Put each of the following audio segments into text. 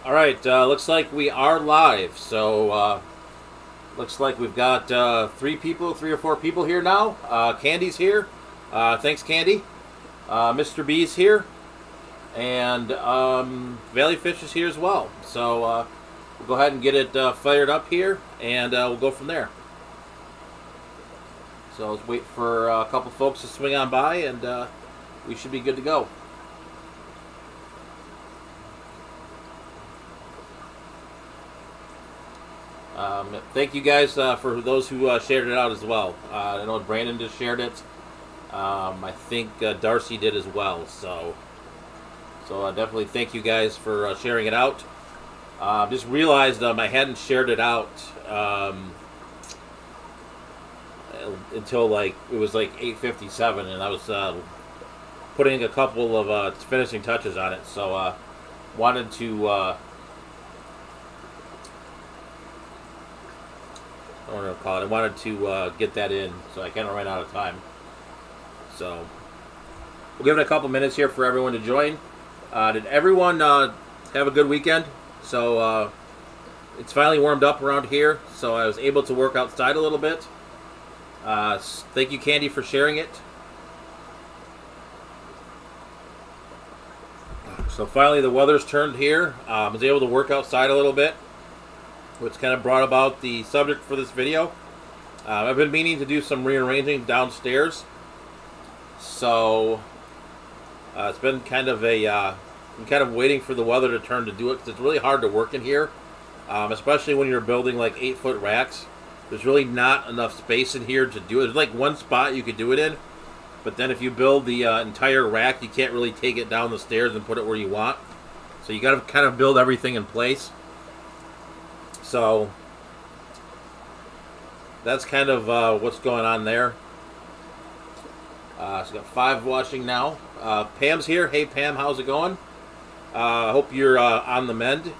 All right, looks like we are live. So looks like we've got three or four people here now. Candy's here. Thanks, Candy. Mr. B's here, and Valley Fish is here as well. So we'll go ahead and get it fired up here, and we'll go from there. So let's wait for a couple folks to swing on by, and we should be good to go. Thank you guys for those who shared it out as well. I know Brandon just shared it. I think Darcy did as well. So definitely thank you guys for sharing it out. Just realized I hadn't shared it out until like it was like 8:57, and I was putting a couple of finishing touches on it. So wanted to. I wanted to get that in, so I kind of ran out of time. So we'll give it a couple minutes here for everyone to join. Did everyone have a good weekend? So it's finally warmed up around here, so I was able to work outside a little bit. Thank you, Candy, for sharing it. So finally the weather's turned here. I was able to work outside a little bit, which kind of brought about the subject for this video. I've been meaning to do some rearranging downstairs, so it's been kind of I'm kind of waiting for the weather to turn to do it, because it's really hard to work in here, especially when you're building like 8-foot racks. There's really not enough space in here to do it. There's like one spot you could do it in, but then if you build the entire rack, you can't really take it down the stairs and put it where you want. So you got to kind of build everything in place. So that's kind of what's going on there. So got 5 watching now. Pam's here. Hey Pam, how's it going? I hope you're on the mend.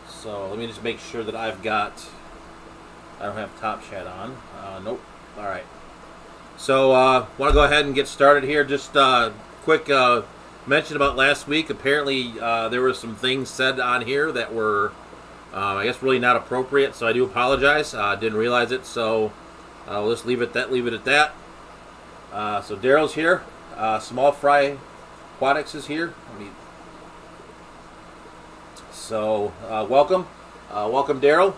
So let me just make sure that I don't have Top Chat on. Nope. All right. So want to go ahead and get started here. Just quick mention about last week. Apparently there were some things said on here that were I guess really not appropriate, so I do apologize. Didn't realize it, so we'll just leave it at that. So Daryl's here. Small Fry Aquatics is here. So welcome Daryl.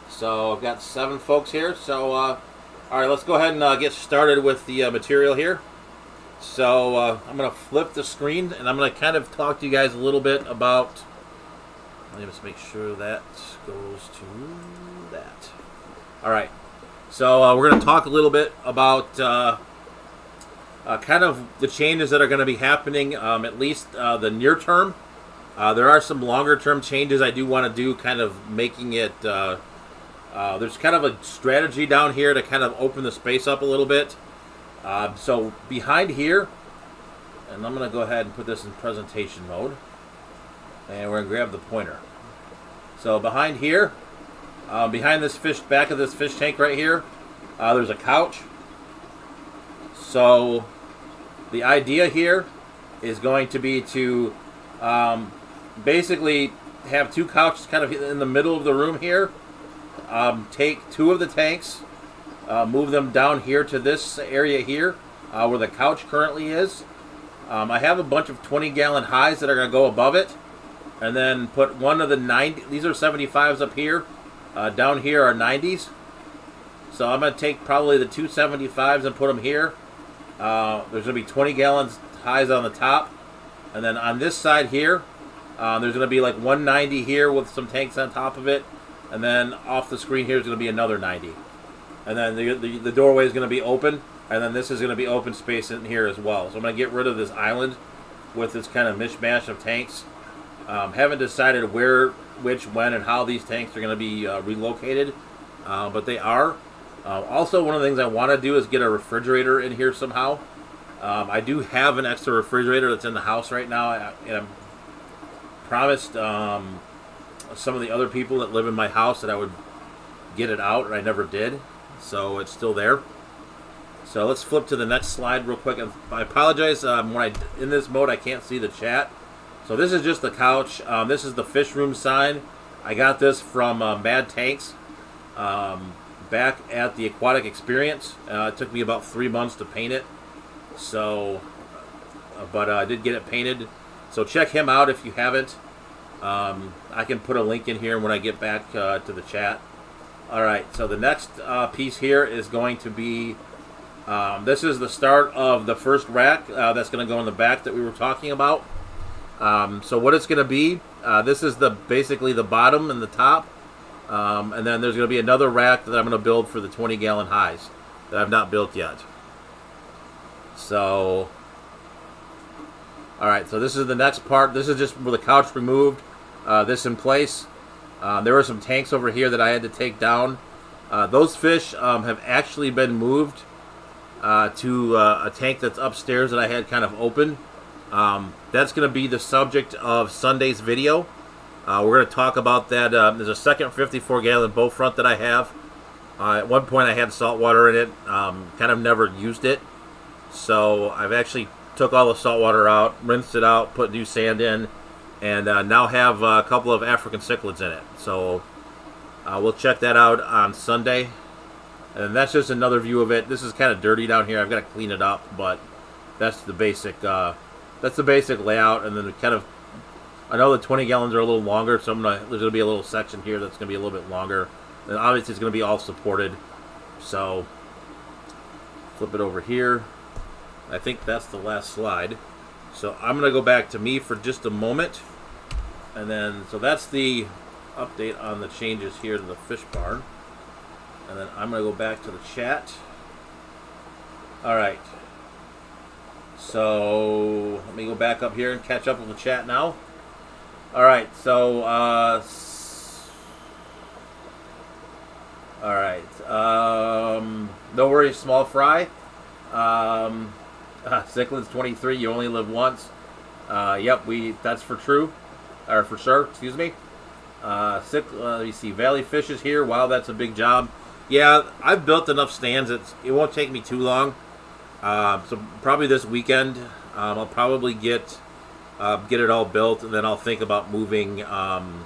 So I've got 7 folks here. So all right, let's go ahead and get started with the material here. So I'm going to flip the screen, and I'm going to kind of talk to you guys a little bit about, let me just make sure that goes to that. All right, so we're going to talk a little bit about kind of the changes that are going to be happening, at least the near term. There are some longer term changes I do want to do, kind of making it, there's kind of a strategy down here to kind of open the space up a little bit. So behind here, and I'm going to go ahead and put this in presentation mode, and we're going to grab the pointer. So behind here, behind this back of this fish tank right here, there's a couch. So the idea here is going to be to basically have 2 couches kind of in the middle of the room here. Take 2 of the tanks, move them down here to this area here where the couch currently is. I have a bunch of 20-gallon highs that are going to go above it, and then put one of the 90. These are 75s up here. Down here are 90s. So I'm going to take probably the 2 75s and put them here. There's going to be 20 gallons highs on the top, and then on this side here, there's going to be like 190 here with some tanks on top of it, and then off the screen here is going to be another 90. And then the doorway is going to be open, and then this is going to be open space in here as well. So I'm going to get rid of this island with this kind of mishmash of tanks. Haven't decided where, which, when, and how these tanks are going to be relocated, but they are. Also, one of the things I want to do is get a refrigerator in here somehow. I do have an extra refrigerator that's in the house right now, and I'm promised some of the other people that live in my house that I would get it out, and I never did. So it's still there. So let's flip to the next slide real quick. I apologize. When in this mode, I can't see the chat. So this is just the couch. This is the fish room sign. I got this from Mad Tanks back at the Aquatic Experience. It took me about 3 months to paint it. So, but I did get it painted. So check him out if you haven't. I can put a link in here when I get back to the chat. Alright, so the next piece here is going to be, this is the start of the first rack that's going to go in the back that we were talking about. So what it's going to be, this is basically the bottom and the top. And then there's going to be another rack that I'm going to build for the 20-gallon highs that I've not built yet. So, alright, so this is the next part. This is just where the couch removed, this in place. There were some tanks over here that I had to take down. Those fish have actually been moved to a tank that's upstairs that I had kind of open. That's going to be the subject of Sunday's video. We're going to talk about that. There's a second 54-gallon bow front that I have. At one point I had salt water in it. Kind of never used it. So I've actually took all the salt water out, rinsed it out, put new sand in, and now have a couple of African cichlids in it. So we'll check that out on Sunday. And that's just another view of it. This is kind of dirty down here. I've got to clean it up, but that's the basic layout. And then kind of, I know the 20 gallons are a little longer, so there's going to be a little section here that's going to be a little bit longer. And obviously it's going to be all supported. So flip it over here. I think that's the last slide. So I'm going to go back to me for just a moment. And then, so that's the update on the changes here to the fish barn. And then I'm going to go back to the chat. Alright. So, let me go back up here and catch up with the chat now. Alright, so, alright. No worries, small fry. Cichlids 23, you only live once. Yep, that's for true. Or for sure, excuse me. Let me see, Valley Fish is here. Wow, that's a big job. Yeah, I've built enough stands. It won't take me too long. So probably this weekend, I'll probably get it all built, and then I'll think about moving, kind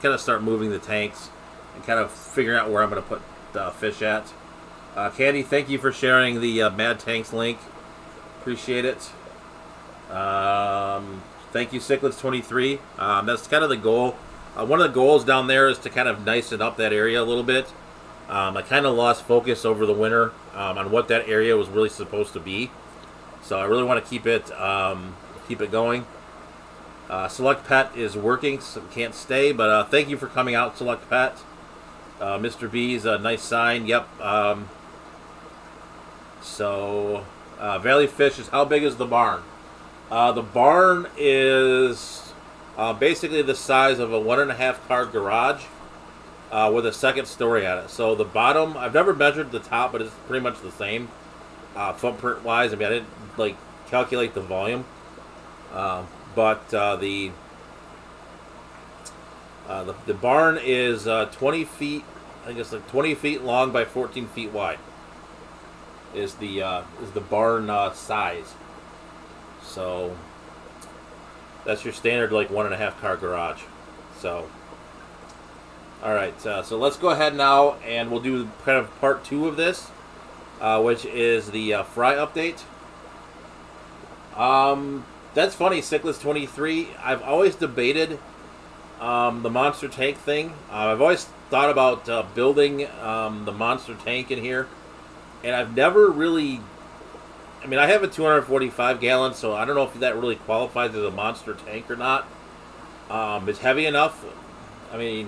of start moving the tanks, and kind of figuring out where I'm going to put the fish at. Candy, thank you for sharing the Mad Tanks link. Appreciate it. Thank you, Cichlids 23. That's kind of the goal. One of the goals down there is to kind of nicen up that area a little bit. I kind of lost focus over the winter on what that area was really supposed to be. So I really want to keep it going. Select Pet is working, so can't stay, but thank you for coming out, Select Pet. Mr. B's a nice sign. Yep. So Valley Fish is, how big is the barn? The barn is basically the size of a 1.5 car garage with a second story at it. So the bottom, I've never measured the top, but it's pretty much the same footprint wise. I mean, I didn't like calculate the volume, but the barn is 20 feet. I think it's like 20 feet long by 14 feet wide. Is the barn size. So that's your standard like 1.5 car garage. So all right, so let's go ahead now and we'll do kind of part 2 of this, which is the fry update. That's funny, Cichlids 23. I've always debated the monster tank thing. I've always thought about building the monster tank in here, and I've never really. I mean, I have a 245 gallon, so I don't know if that really qualifies as a monster tank or not. It's heavy enough. I mean,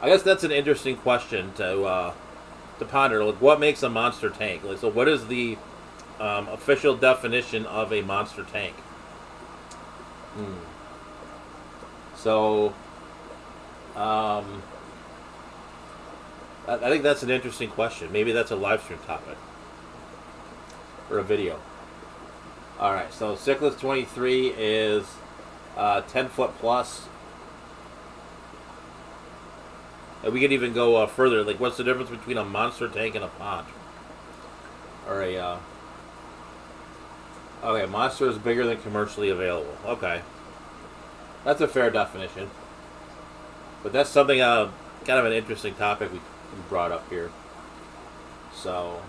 I guess that's an interesting question to ponder. Like, what makes a monster tank? Like, so what is the official definition of a monster tank? So, I think that's an interesting question. Maybe that's a live stream topic or a video. All right, so Cichlids 23 is 10 foot plus. And we could even go further. Like, what's the difference between a monster tank and a pond? Or a Okay, monster is bigger than commercially available. Okay, that's a fair definition. But that's something, kind of an interesting topic we brought up here. So,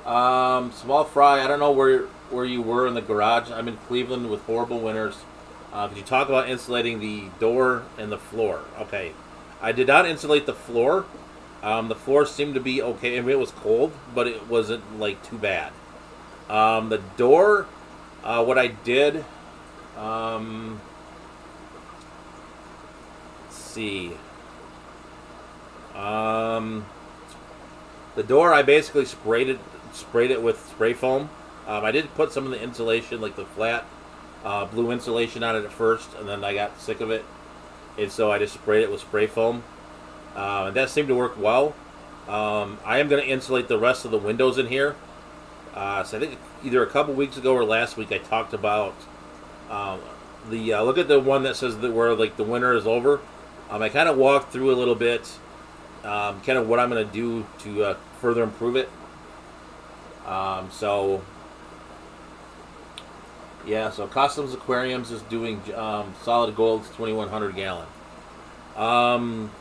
small fry. I don't know where you were in the garage. I'm in Cleveland with horrible winters. Could you talk about insulating the door and the floor? Okay, I did not insulate the floor. The floor seemed to be okay. I mean, it was cold, but it wasn't like too bad. The door, what I did, let's see. The door, I basically sprayed it with spray foam. I did put some of the insulation, like the flat blue insulation on it at first, and then I got sick of it, and so I just sprayed it with spray foam, and that seemed to work well. I am going to insulate the rest of the windows in here. So I think either a couple weeks ago or last week I talked about look at the one that says that where like the winter is over. I kind of walked through a little bit, kind of what I'm going to do to further improve it. So yeah, so Customs Aquariums is doing solid gold's 2,100 gallon.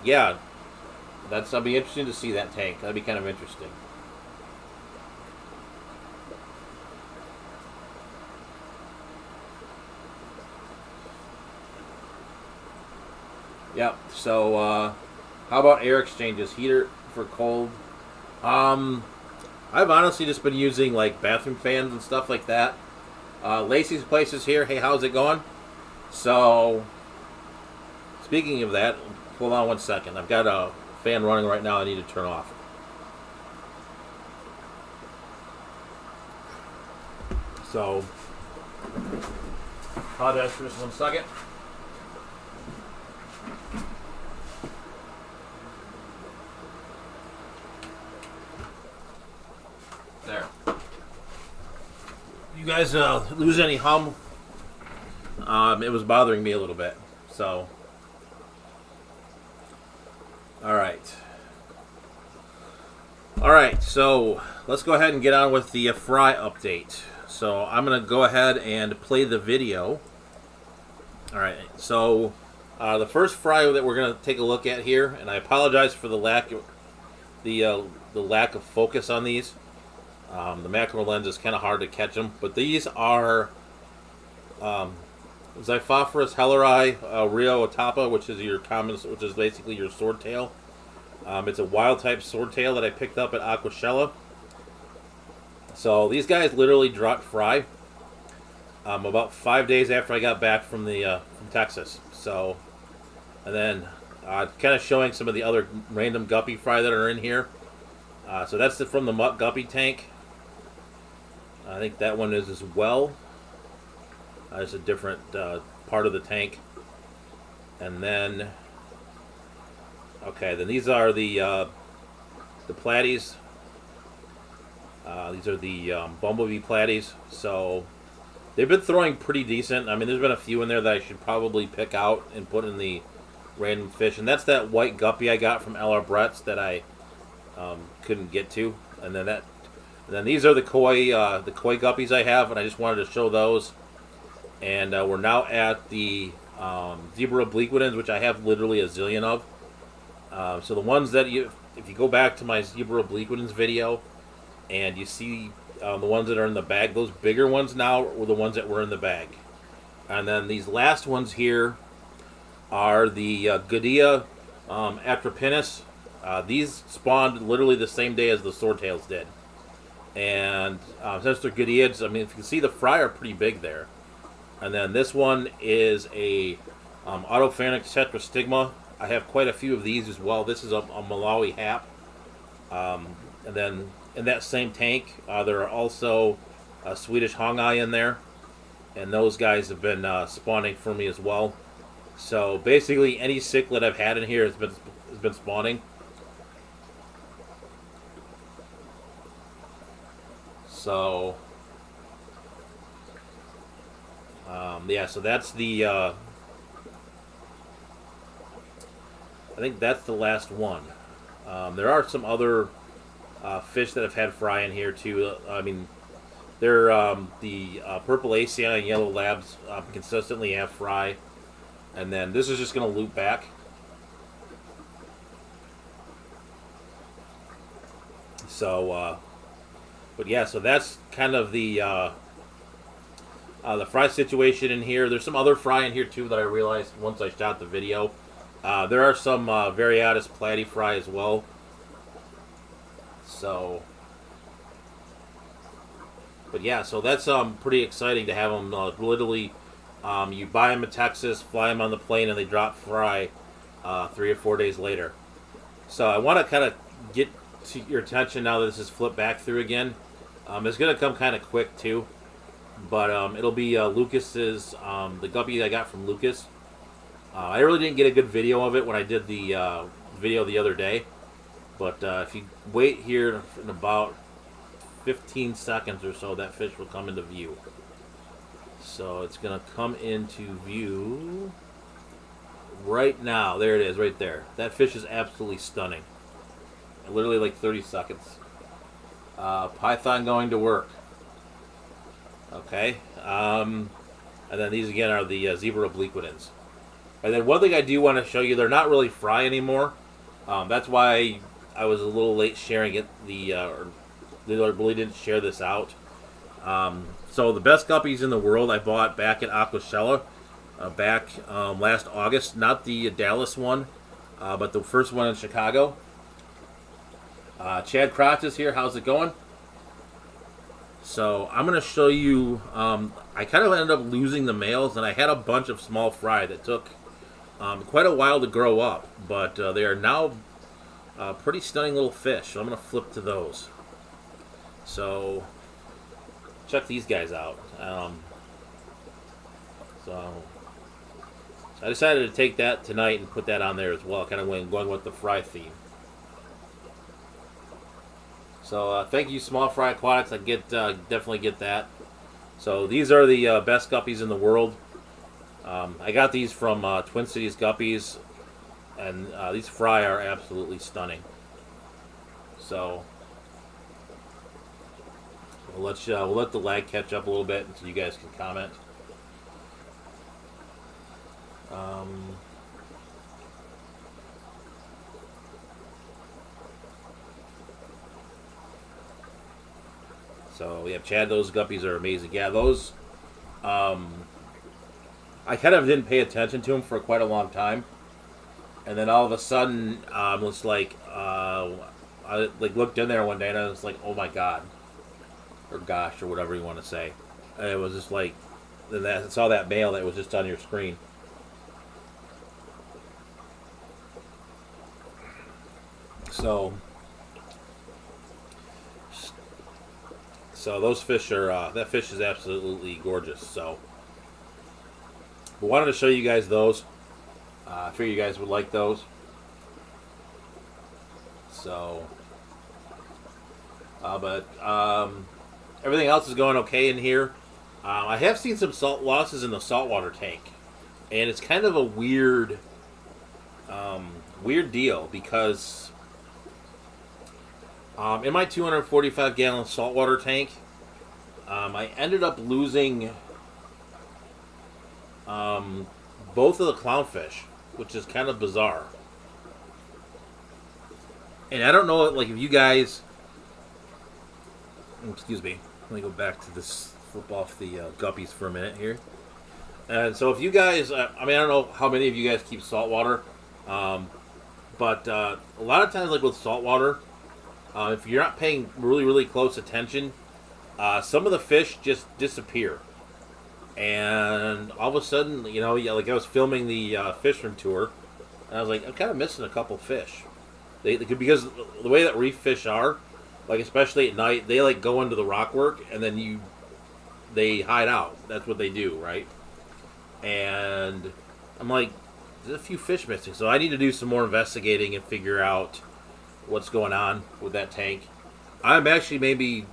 Yeah, that'll be interesting to see that tank. That'd be kind of interesting. Yep. So, how about air exchanges? Heater for cold. I've honestly just been using like bathroom fans and stuff like that. Lacey's place is here. Hey, how's it going? So, speaking of that, hold on one second. I've got a fan running right now I need to turn off. So, apologize for just 1 second. There. You guys lose any hum? It was bothering me a little bit. So, all right. All right. So let's go ahead and get on with the fry update. So I'm gonna go ahead and play the video. All right. So the first fry that we're gonna take a look at here, and I apologize for the lack of focus on these. The macro lens is kind of hard to catch them, but these are Xiphophorus helleri Rio Otapa, which is basically your swordtail. It's a wild type swordtail that I picked up at Aquashella. So these guys literally dropped fry about 5 days after I got back from Texas. So, and then kind of showing some of the other random guppy fry that are in here. So that's from the Mutt Guppy tank. I think that one is as well. It's a different part of the tank. And then, okay, then these are the platies. These are the bumblebee platies. So they've been throwing pretty decent. I mean, there's been a few in there that I should probably pick out and put in the random fish. And that's that white guppy I got from L.R. Brett's that I couldn't get to. And then these are the koi guppies I have, and I just wanted to show those. And we're now at the zebra obliquitans, which I have literally a zillion of. So the ones that if you go back to my zebra obliquitans video, and you see the ones that are in the bag, those bigger ones now were the ones that were in the bag. And then these last ones here are the Goodea atropinus. These spawned literally the same day as the swordtails did. And since they're Goodeids, I mean, if you can see, the fry are pretty big there. And then this one is a Autopharynx tetrastigma. I have quite a few of these as well. This is a Malawi hap. And then in that same tank, there are also a Swedish Hongai in there. And those guys have been spawning for me as well. So basically, any cichlid I've had in here has been spawning. So, yeah, so that's the, I think that's the last one. There are some other fish that have had fry in here too. I mean, they're the purple Asiana and yellow labs consistently have fry, and then this is just going to loop back. So, but yeah, so that's kind of the fry situation in here. There's some other fry in here too that I realized once I shot the video. There are some Variatus platy fry as well. So, but yeah, so that's pretty exciting to have them literally. You buy them in Texas, fly them on the plane, and they drop fry 3 or 4 days later. So I want to kind of get to your attention now that this is flipped back through again. It's going to come kind of quick too, but it'll be Lucas's, the guppy that I got from Lucas. I really didn't get a good video of it when I did the video the other day, but if you wait here in about 15 seconds or so, that fish will come into view. So it's going to come into view right now. There it is, right there. That fish is absolutely stunning. Literally like 30 seconds. Python going to work. Okay. And then these again are the zebra obliquitans. And then one thing I do want to show you, they're not really fry anymore. That's why I was a little late sharing it. Or really didn't share this out. So the best guppies in the world I bought back at Aquashella back last August. Not the Dallas one, but the first one in Chicago. Chad Crotch is here. How's it going? So I'm going to show you, I kind of ended up losing the males, and I had a bunch of small fry that took quite a while to grow up, but they are now pretty stunning little fish. So I'm going to flip to those. So check these guys out. So I decided to take that tonight and put that on there as well, kind of going with the fry theme. So thank you, Small Fry Aquatics. I definitely get that. So these are the best guppies in the world. I got these from Twin Cities Guppies, and these fry are absolutely stunning. So we'll let the lag catch up a little bit until you guys can comment. So yeah, Chad, those guppies are amazing. Yeah, those. I kind of didn't pay attention to them for quite a long time, and then all of a sudden, it's like I looked in there one day and I was like, oh my god, or gosh, or whatever you want to say. And it was just like, then I saw that male that was just on your screen. So those fish are, that fish is absolutely gorgeous. So, but wanted to show you guys those. I figured you guys would like those. So, but everything else is going okay in here. I have seen some salt losses in the saltwater tank, and it's kind of a weird deal because in my 245-gallon saltwater tank, I ended up losing both of the clownfish, which is kind of bizarre. And I don't know, like, if you guys... Excuse me. Let me go back to this, flip off the guppies for a minute here. And so if you guys... I mean, I don't know how many of you guys keep saltwater, but a lot of times, like with saltwater, if you're not paying really, really close attention, some of the fish just disappear. And all of a sudden, you know, like I was filming the fisherman tour, and I was like, I'm kind of missing a couple fish. They because the way that reef fish are, like especially at night, they like go into the rockwork and then they hide out. That's what they do, right? And I'm like, there's a few fish missing, so I need to do some more investigating and figure out what's going on with that tank. I'm actually maybe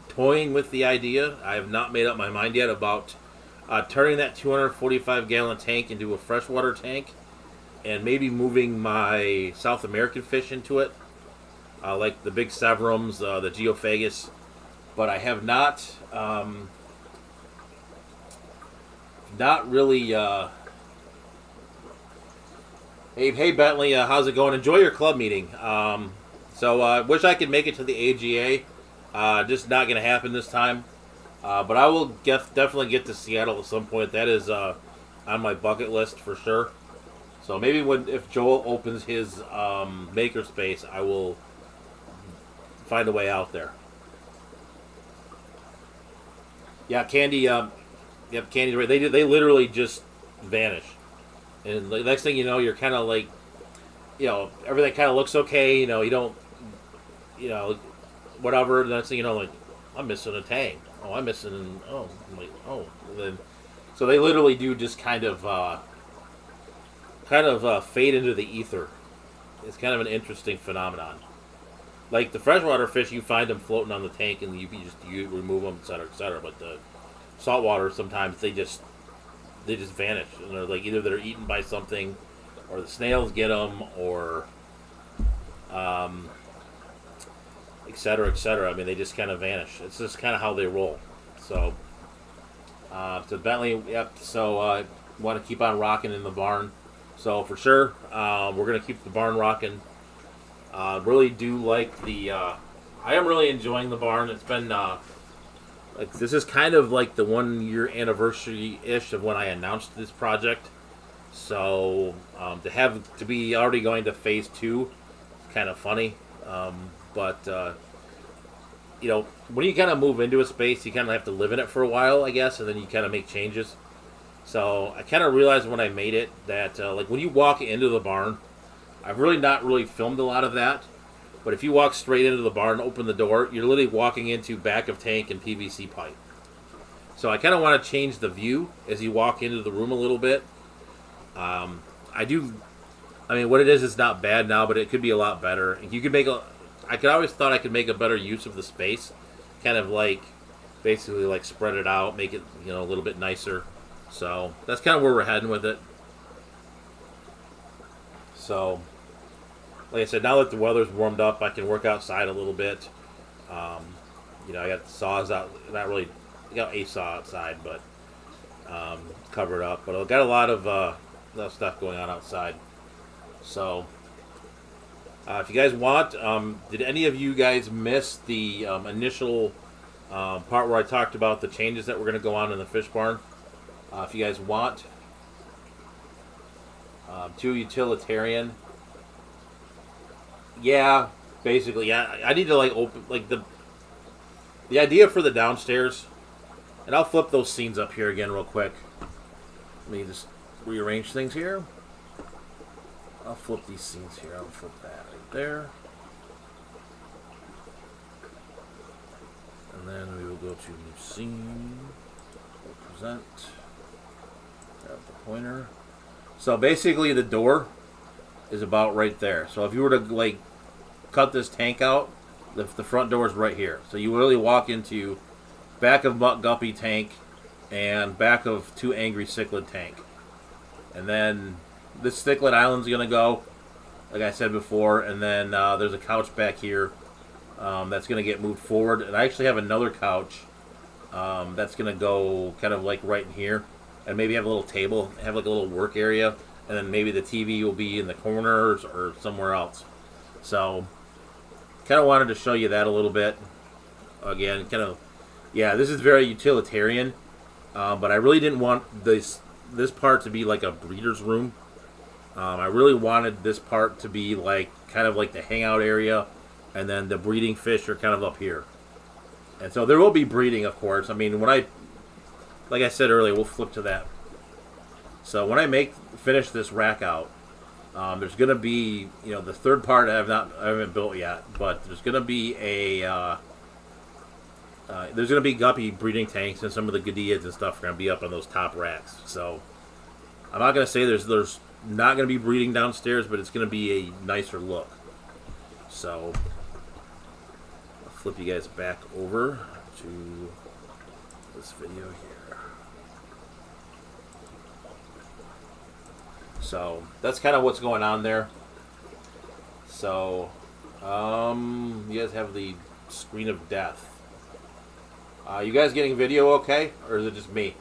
toying with the idea. I have not made up my mind yet about turning that 245-gallon tank into a freshwater tank and maybe moving my South American fish into it like the big Severums, the Geophagus, but I have not really. Hey Bentley, how's it going? Enjoy your club meeting. So I wish I could make it to the AGA. Just not going to happen this time. But I will definitely get to Seattle at some point. That is on my bucket list for sure. So maybe if Joel opens his makerspace, I will find a way out there. Yeah, Candy. Yep, Candy's right. They literally just vanish, and the next thing you know, you're kind of like, everything kind of looks okay. You don't, whatever. The next thing you know, like, I'm missing a tank. Oh, I'm missing. Oh, I'm like, oh. And then, so they literally do just kind of fade into the ether. It's kind of an interesting phenomenon. Like the freshwater fish, you find them floating on the tank, and you remove them, etc., etc. But the saltwater, sometimes they just vanish, and they're like either they're eaten by something, or the snails get them, or etc., etc. I mean, they just kind of vanish. It's just kind of how they roll. So, Bentley, yep. So want to keep on rocking in the barn. So for sure, we're gonna keep the barn rocking. Really do like the. I am really enjoying the barn. It's been like this is kind of like the 1 year anniversary ish of when I announced this project. So to be already going to phase 2, kind of funny. But when you kind of move into a space, you kind of have to live in it for a while, I guess, and then you kind of make changes. So I kind of realized when I made it that like when you walk into the barn, I've really not really filmed a lot of that. But if you walk straight into the barn, open the door, you're literally walking into back of tank and PVC pipe. So I kind of want to change the view as you walk into the room a little bit. I mean, what it is not bad now, but it could be a lot better. You could I could always thought I could make a better use of the space, kind of like basically like spread it out, make it a little bit nicer. So that's kind of where we're heading with it. So, like I said, now that the weather's warmed up, I can work outside a little bit. I got the saws out. Not really. I got a saw outside, but covered up. But I've got a lot of stuff going on outside. So, if you guys want, did any of you guys miss the initial part where I talked about the changes that were going to go on in the fish barn? If you guys want, too utilitarian. Yeah, basically, yeah. I need to like open like the idea for the downstairs, and I'll flip those scenes up here again real quick. Let me just rearrange things here. I'll flip these scenes here. I'll flip that right there, and then we will go to new scene. Present. Grab the pointer. So basically, the door is about right there. So if you were to like cut this tank out, the front door is right here. So you really walk into back of Muck Guppy tank and back of Two Angry Cichlid tank. And then this Cichlid island's going to go, like I said before, and then there's a couch back here that's going to get moved forward. And I actually have another couch that's going to go kind of like right in here. And maybe have a little table, have like a little work area, and then maybe the TV will be in the corners or somewhere else. So, kind of wanted to show you that a little bit. Again, this is very utilitarian, but I really didn't want this part to be like a breeder's room. I really wanted this part to be like kind of like the hangout area, and then the breeding fish are kind of up here. And so there will be breeding, of course. I mean, like I said earlier, we'll flip to that. So when I finish this rack out, there's going to be, the third part I haven't built yet, but there's going to be guppy breeding tanks, and some of the Gadiads and stuff are going to be up on those top racks. So I'm not going to say there's not going to be breeding downstairs, but it's going to be a nicer look. So I'll flip you guys back over to this video here. So that's kind of what's going on there. So You guys have the screen of death. You guys getting video okay, or is it just me?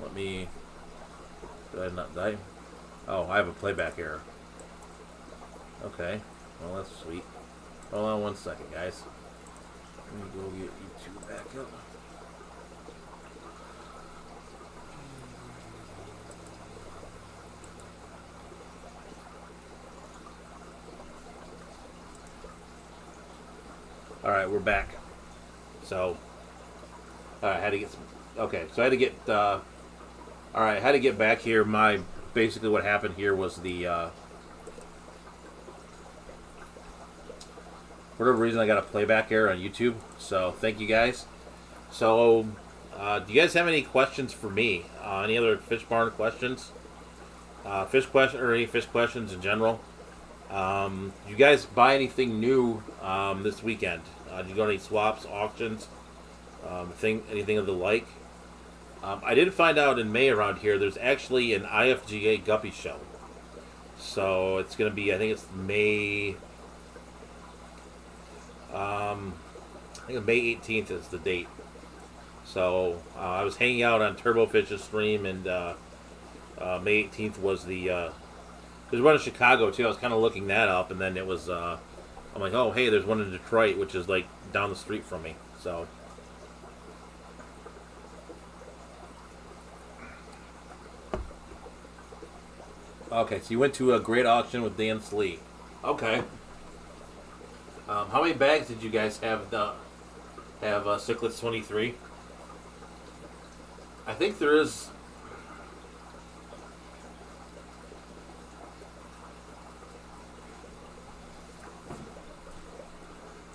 Let me. Did I not die? Oh, I have a playback error. Okay, well that's sweet. Hold on one second, guys. Let me go get YouTube back up. Alright, we're back. So, I had to get some. Okay, so I had to get. Alright, I had to get back here. Basically, what happened here was for whatever reason, I got a playback error on YouTube. So, thank you guys. So, do you guys have any questions for me? Any other Fish Barn questions? Or any fish questions in general? Did you guys buy anything new this weekend? Did you go to any swaps, auctions, anything of the like? I did find out in May around here there's actually an IFGA Guppy show. So it's going to be, I think it's May... I think May 18th is the date. So I was hanging out on Turbofish's stream, and May 18th was there's one in Chicago too. I was kind of looking that up, and then it was I'm like, oh hey, there's one in Detroit, which is like down the street from me. So okay, so you went to a great auction with Dan Slee. Okay. How many bags did you guys have? Cichlids 23. I think there is.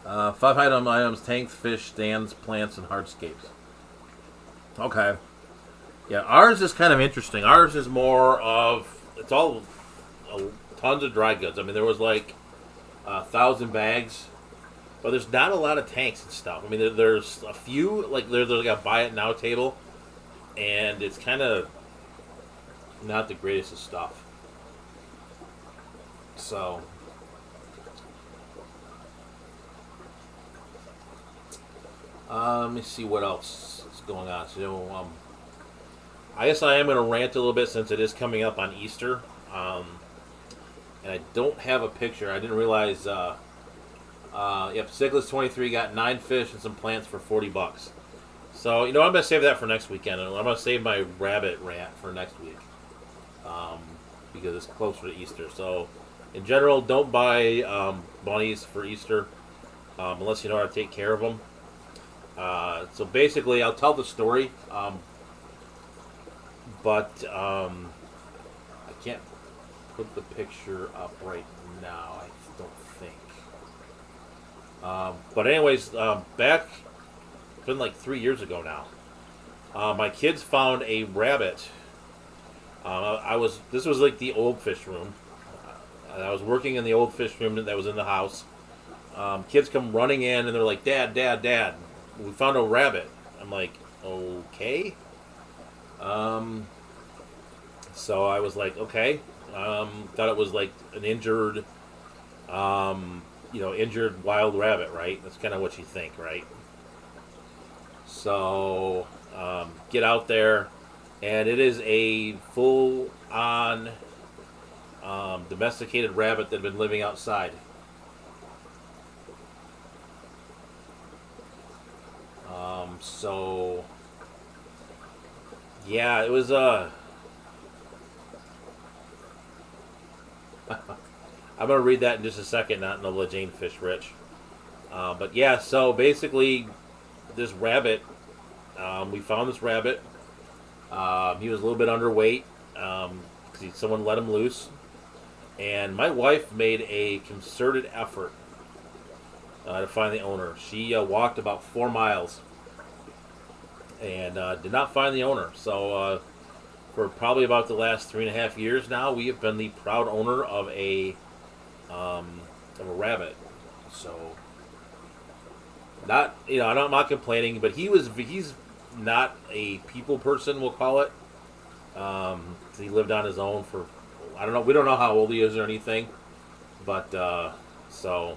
Five items: tanks, fish, stands, plants, and hardscapes. Okay. Yeah, ours is kind of interesting. Ours is more of, it's all tons of dry goods. I mean, there was like 1,000 bags, but there's not a lot of tanks and stuff. I mean, there's a few, like there's like a buy it now table, and it's kind of not the greatest of stuff. So let me see what else is going on. So, I guess I am going to rant a little bit since it is coming up on Easter. And I don't have a picture. I didn't realize. Yep, Cichlids 23 got 9 fish and some plants for $40. So, I'm going to save that for next weekend. I'm going to save my rabbit rant for next week. Because it's closer to Easter. So, in general, don't buy bunnies for Easter unless you know how to take care of them. So basically, I'll tell the story, but I can't put the picture up right now, I don't think. But anyways, back, it's been like 3 years ago now, my kids found a rabbit. This was like the old fish room. I was working in the old fish room that was in the house. Kids come running in and they're like, Dad, Dad, Dad, we found a rabbit. I'm like, okay. So I was like, okay. Thought it was like an injured, injured wild rabbit, right? That's kind of what you think, right? So get out there, and it is a full-on domesticated rabbit that had been living outside. So yeah, it was I'm gonna read that in just a second, not in the LeJane Fish Rich. But yeah, so basically, this rabbit, we found this rabbit. He was a little bit underweight because someone let him loose, and my wife made a concerted effort to find the owner. She walked about 4 miles and did not find the owner. So for probably about the last 3.5 years now, we have been the proud owner of a rabbit. So I'm not complaining, but he's not a people person, we'll call it. He lived on his own for I don't know. We don't know how old he is or anything, but so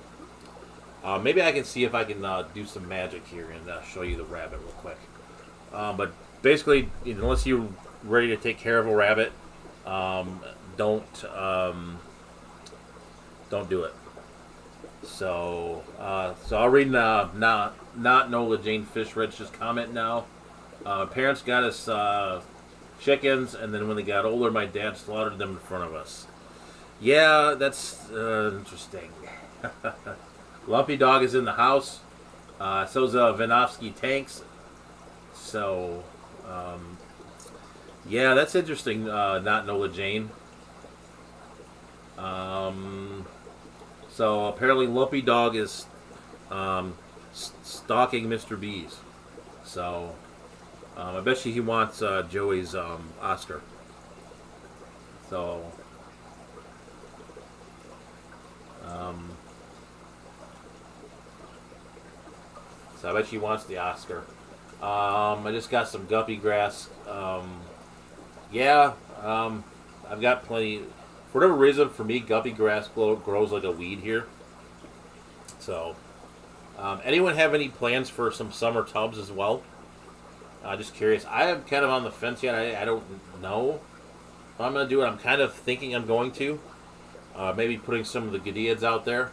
maybe I can see if I can do some magic here and show you the rabbit real quick. But basically, unless you're ready to take care of a rabbit, don't do it. So I'll read not Nola Jane Fishrich's comment now. Parents got us chickens, and then when they got older, my dad slaughtered them in front of us. Yeah, that's interesting. Lumpy Dog is in the house. So's Vinovsky Tanks. So, yeah, that's interesting. Not Nola Jane. So apparently, Lumpy Dog is stalking Mr. B's. So I bet you he wants Joey's Oscar. So. So I bet she wants the Oscar. I just got some guppy grass. Yeah, I've got plenty. For whatever reason, for me, guppy grass grows like a weed here. So, anyone have any plans for some summer tubs as well? Just curious. I am kind of on the fence yet. I don't know if I'm going to do it. I'm kind of thinking I'm going to. Maybe putting some of the Gadiads out there.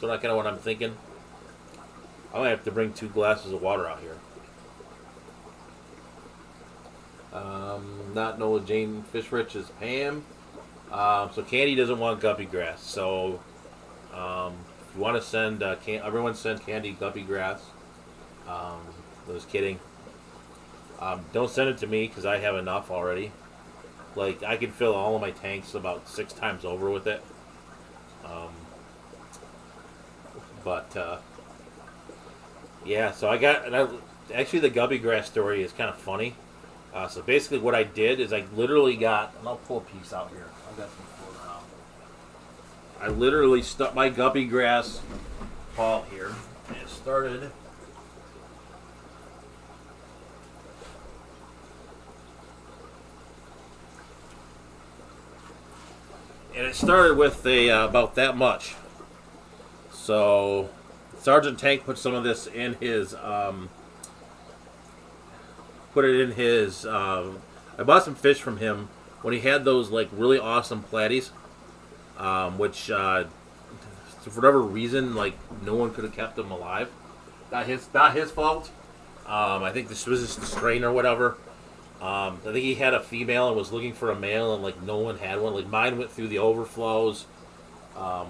That's kind of what I'm thinking. I might have to bring 2 glasses of water out here. Not Nola Jane Fishrich is Pam. So Candy doesn't want guppy grass. So if you want to send, everyone send Candy guppy grass. I was kidding. Don't send it to me because I have enough already. Like, I could fill all of my tanks about 6 times over with it. Yeah, so actually the guppy grass story is kind of funny. So basically what I did is I literally got, and I'll pull a piece out here. I've got some floor around. I literally stuck my guppy grass ball here, and it started. And it started with about that much. So Sergeant Tank put some of this in his, I bought some fish from him when he had those like really awesome platies, which for whatever reason, like no one could have kept them alive. Not his fault. I think this was just the strain or whatever. I think he had a female and was looking for a male, and like no one had one. Like mine went through the overflows.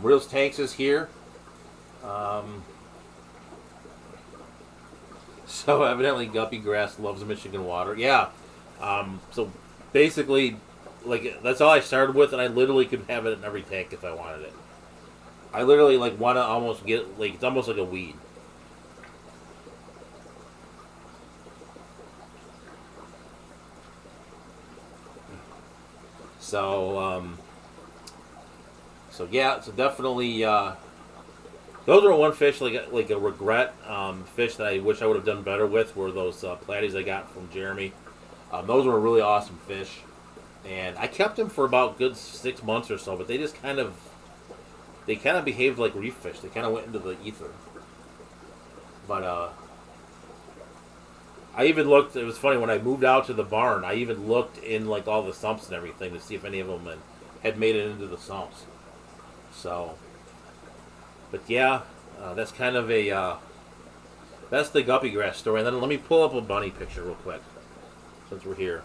Reels Tanks is here. So evidently guppy grass loves Michigan water. Yeah. So basically, like that's all I started with, and I literally could have it in every tank if I wanted it. I literally like want to almost get like it's almost like a weed. So yeah, so definitely those are one fish like a regret fish that I wish I would have done better with were those platies I got from Jeremy. Those were really awesome fish, and I kept them for about good 6 months or so. But they just kind of behaved like reef fish. They kind of went into the ether. But I even looked. It was funny when I moved out to the barn. I even looked in like all the sumps and everything to see if any of them had made it into the sumps. So, but yeah, that's kind of a that's the guppy grass story. And then let me pull up a bunny picture real quick since we're here.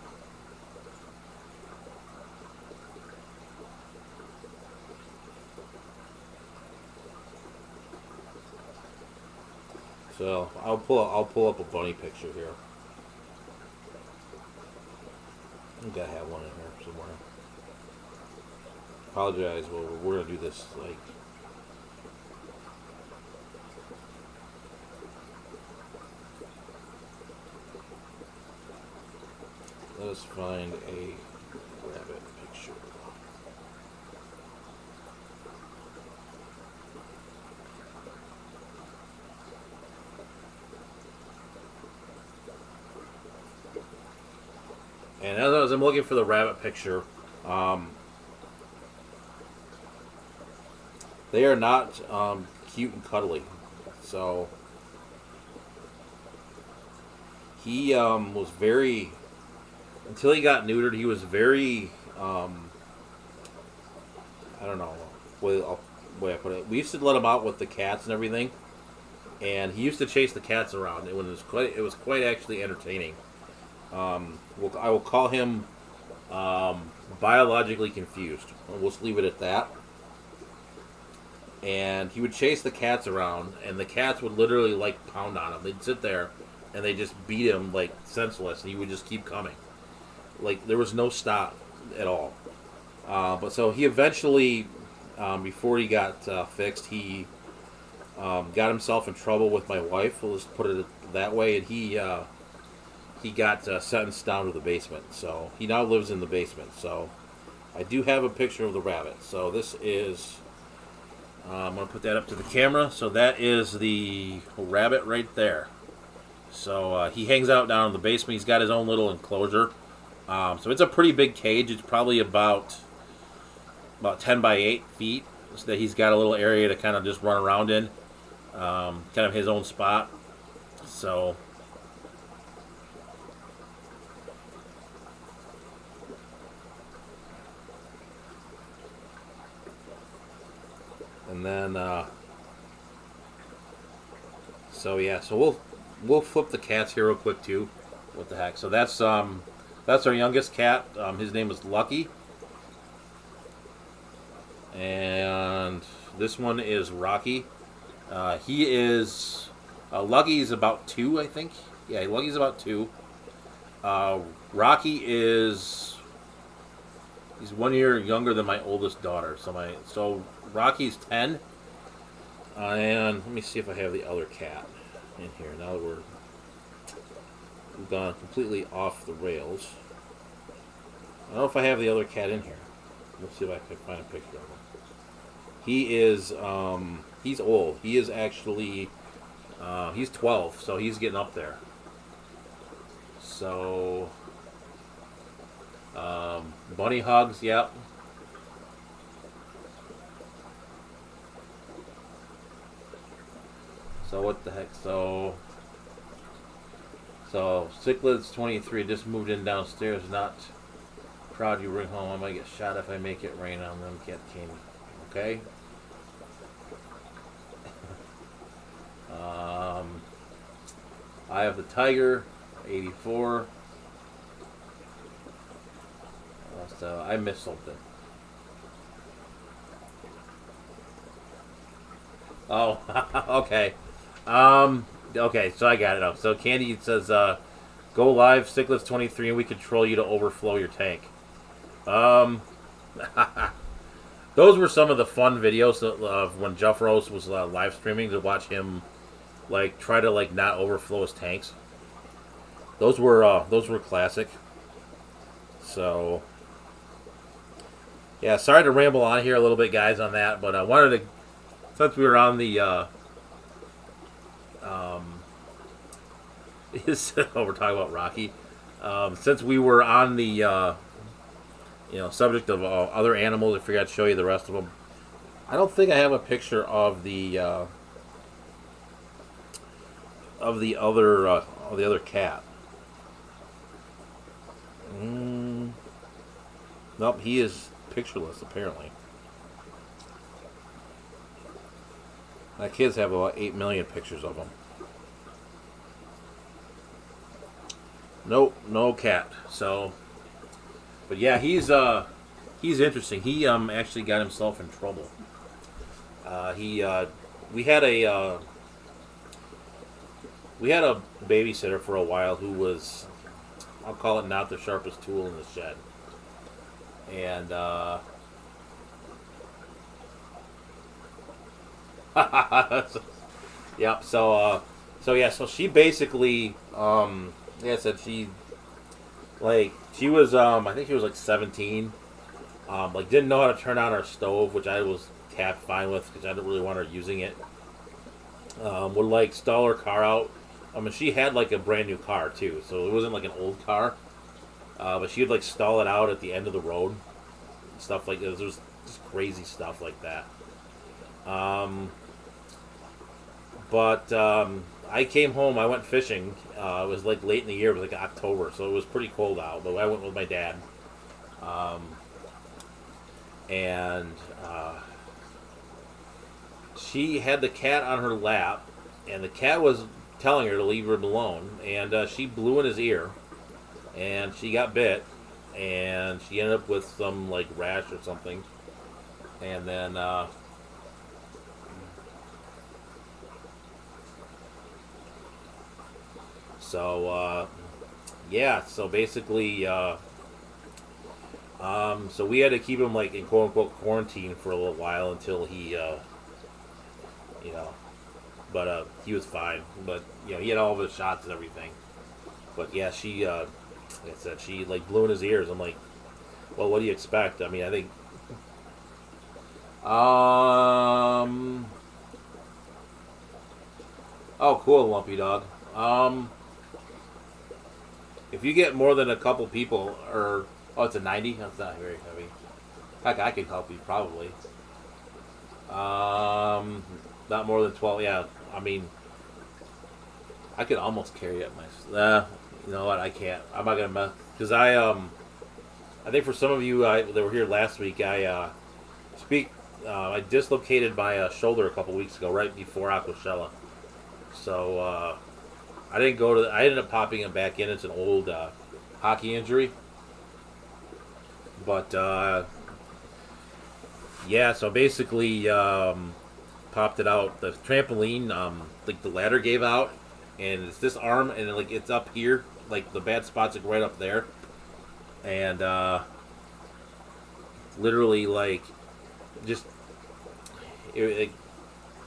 So I'll pull up a bunny picture here. I think I have one in here somewhere. Apologize. Well, we're gonna do this like. Let us find a rabbit picture. And as I'm looking for the rabbit picture, they are not cute and cuddly. So he was very, until he got neutered, he was very, I don't know, way I put it. We used to let him out with the cats and everything, and he used to chase the cats around. It was quite actually entertaining. I will call him biologically confused. We'll just leave it at that. And he would chase the cats around, and the cats would literally like pound on him. They'd sit there, and they just beat him like senseless, and he would just keep coming. Like there was no stop at all. But so he eventually, before he got fixed, he got himself in trouble with my wife. We'll just put it that way, and he got sentenced down to the basement. So he now lives in the basement. So I do have a picture of the rabbit. So this is, I'm going to put that up to the camera. So that is the rabbit right there. So he hangs out down in the basement. He's got his own little enclosure. So it's a pretty big cage. It's probably about 10 by 8 feet. So that he's got a little area to kind of just run around in. Kind of his own spot. So and then so yeah, so we'll flip the cats here real quick too. What the heck? So that's our youngest cat. His name is Lucky. And this one is Rocky. He is Lucky's about 2, I think. Yeah, Lucky's about 2. Rocky he's 1 year younger than my oldest daughter. So Rocky's 10. And let me see if I have the other cat in here. Now that we've gone completely off the rails. I don't know if I have the other cat in here. Let's see if I can find a picture of him. He is, he's old. He is actually, he's 12, so he's getting up there. So, bunny hugs, yep. So what the heck? So Cichlids 23 just moved in downstairs. Not proud you bring home. I might get shot if I make it rain on them. Cat King. Okay. I have the Tiger 84. So I missed something. Oh, okay. Okay, so I got it up. So Candy says, go live, Cichlids 23, and we control you to overflow your tank. Those were some of the fun videos of when Jeff Rose was live streaming, to watch him like try to like not overflow his tanks. Those were classic. So yeah, sorry to ramble on here a little bit, guys, on that, but I wanted to, since we were on the we're talking about Rocky. Since we were on the subject of other animals, I forgot to show you the rest of them. I don't think I have a picture of the other cat. Nope, he is pictureless apparently. My kids have about 8 million pictures of him. Nope, no cat. So, but yeah, he's interesting. He actually got himself in trouble. We had a babysitter for a while who was, I'll call it, not the sharpest tool in the shed. And yep. So she basically, like I said, she was, I think she was like 17. Like didn't know how to turn on our stove, which I was fine with because I didn't really want her using it. Would like stall her car out. I mean, she had like a brand new car too, so it wasn't like an old car. But she would like stall it out at the end of the road, stuff like this. There's just crazy stuff like that. Um, but I came home. I went fishing. It was like late in the year. It was like October, so it was pretty cold out. But I went with my dad, um, and she had the cat on her lap, and the cat was telling her to leave her alone, and she blew in his ear, and she got bit, and she ended up with some like rash or something, and then so yeah, so basically so we had to keep him like in quote unquote quarantine for a little while until he you know, but he was fine. But he had all of his shots and everything. But yeah, she, like I said, she like blew in his ears. I'm like, well, what do you expect? I mean, I think, um, oh, cool, Lumpy Dog. If you get more than a couple people, or it's a 90. That's not very heavy. Heck, I could help you probably. Not more than 12. Yeah, I mean, I could almost carry it myself. You know what? I can't. I'm not gonna mess because I think for some of you that were here last week, speak. I dislocated my shoulder a couple weeks ago, right before Aquashella. So I didn't go to. I ended up popping it back in. It's an old hockey injury, but yeah. So basically, popped it out. The trampoline, like the ladder gave out, and it's this arm, and like it's up here, like the bad spot's like right up there, and literally like just it it,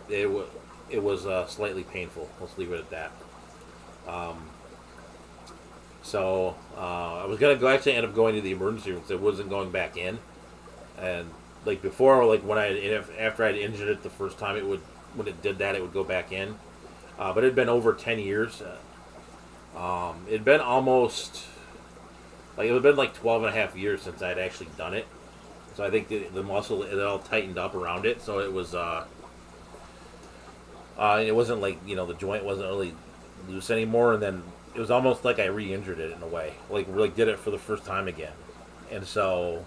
it, it was slightly painful. Let's leave it at that. Um, so I was gonna go actually end up going to the emergency room, so it wasn't going back in, and like before, like when after I'd injured it the first time, it would when it did that, it would go back in. But it had been over 10 years. It'd been almost like it had been like 12 and a half years since I'd actually done it. So I think the muscle it all tightened up around it, so it was it wasn't like the joint wasn't really loose anymore, and then it was almost like I re-injured it in a way, like really did it for the first time again, and so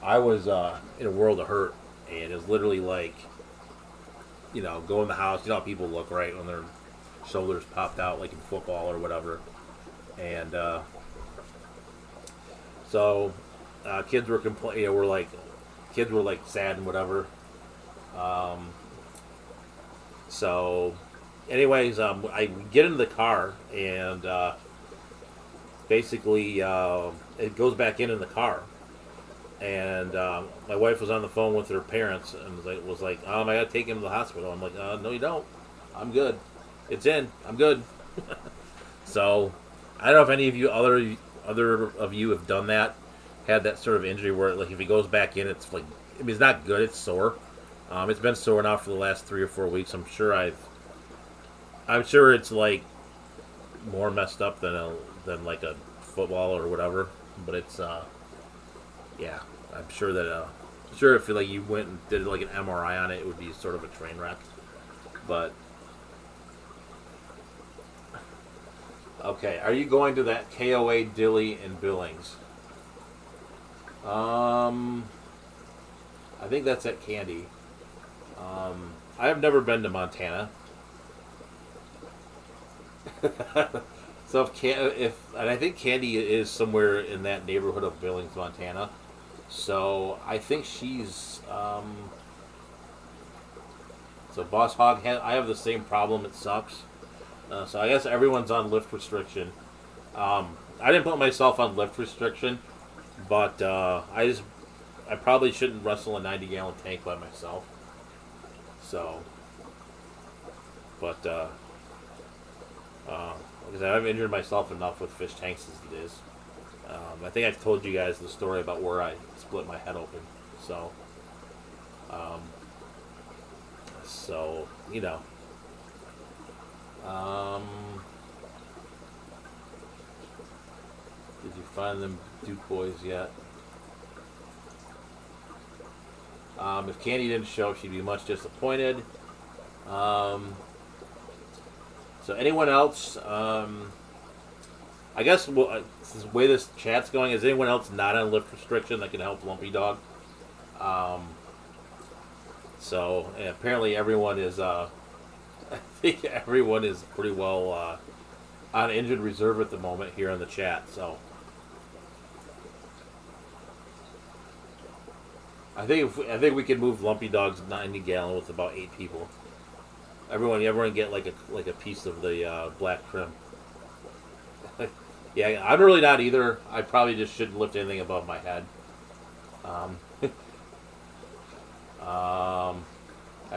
I was in a world of hurt, and it was literally like go in the house. You know how people look right when their shoulders popped out, like in football or whatever, and so kids were kids were like sad and whatever. Um, so, anyways, I get into the car and basically it goes back in the car, and my wife was on the phone with her parents and was like, I gotta take him to the hospital. I'm like, no, you don't. I'm good. It's in. I'm good. So, I don't know if any of you other of you have done that, had that sort of injury where like if he goes back in, it's like it's not good. It's sore. It's been sore now for the last 3 or 4 weeks. I'm sure it's like more messed up than like a football or whatever. But it's yeah. I'm sure that sure if like you went and did like an MRI on it, it would be sort of a train wreck. But okay, are you going to that KOA Dilly in Billings? I think that's at Candy. I have never been to Montana. So and I think Candy is somewhere in that neighborhood of Billings, Montana. So I think she's so Boss Hog. I have the same problem. It sucks. So I guess everyone's on lift restriction. I didn't put myself on lift restriction, but I probably shouldn't wrestle a 90-gallon tank by myself. So, but like I said, I've injured myself enough with fish tanks as it is. I think I've told you guys the story about where I split my head open. So, you know. Did you find them Duke boys yet. If Candy didn't show, she'd be much disappointed. So anyone else? I guess the way this chat's going, is anyone else not on lift restriction that can help Lumpy Dog? So apparently everyone is. I think everyone is pretty well on injured reserve at the moment here in the chat. So I think we can move Lumpy Dog's 90-gallon with about 8 people. Everyone get like a piece of the black trim. Yeah, I'm really not either. I probably just shouldn't lift anything above my head. I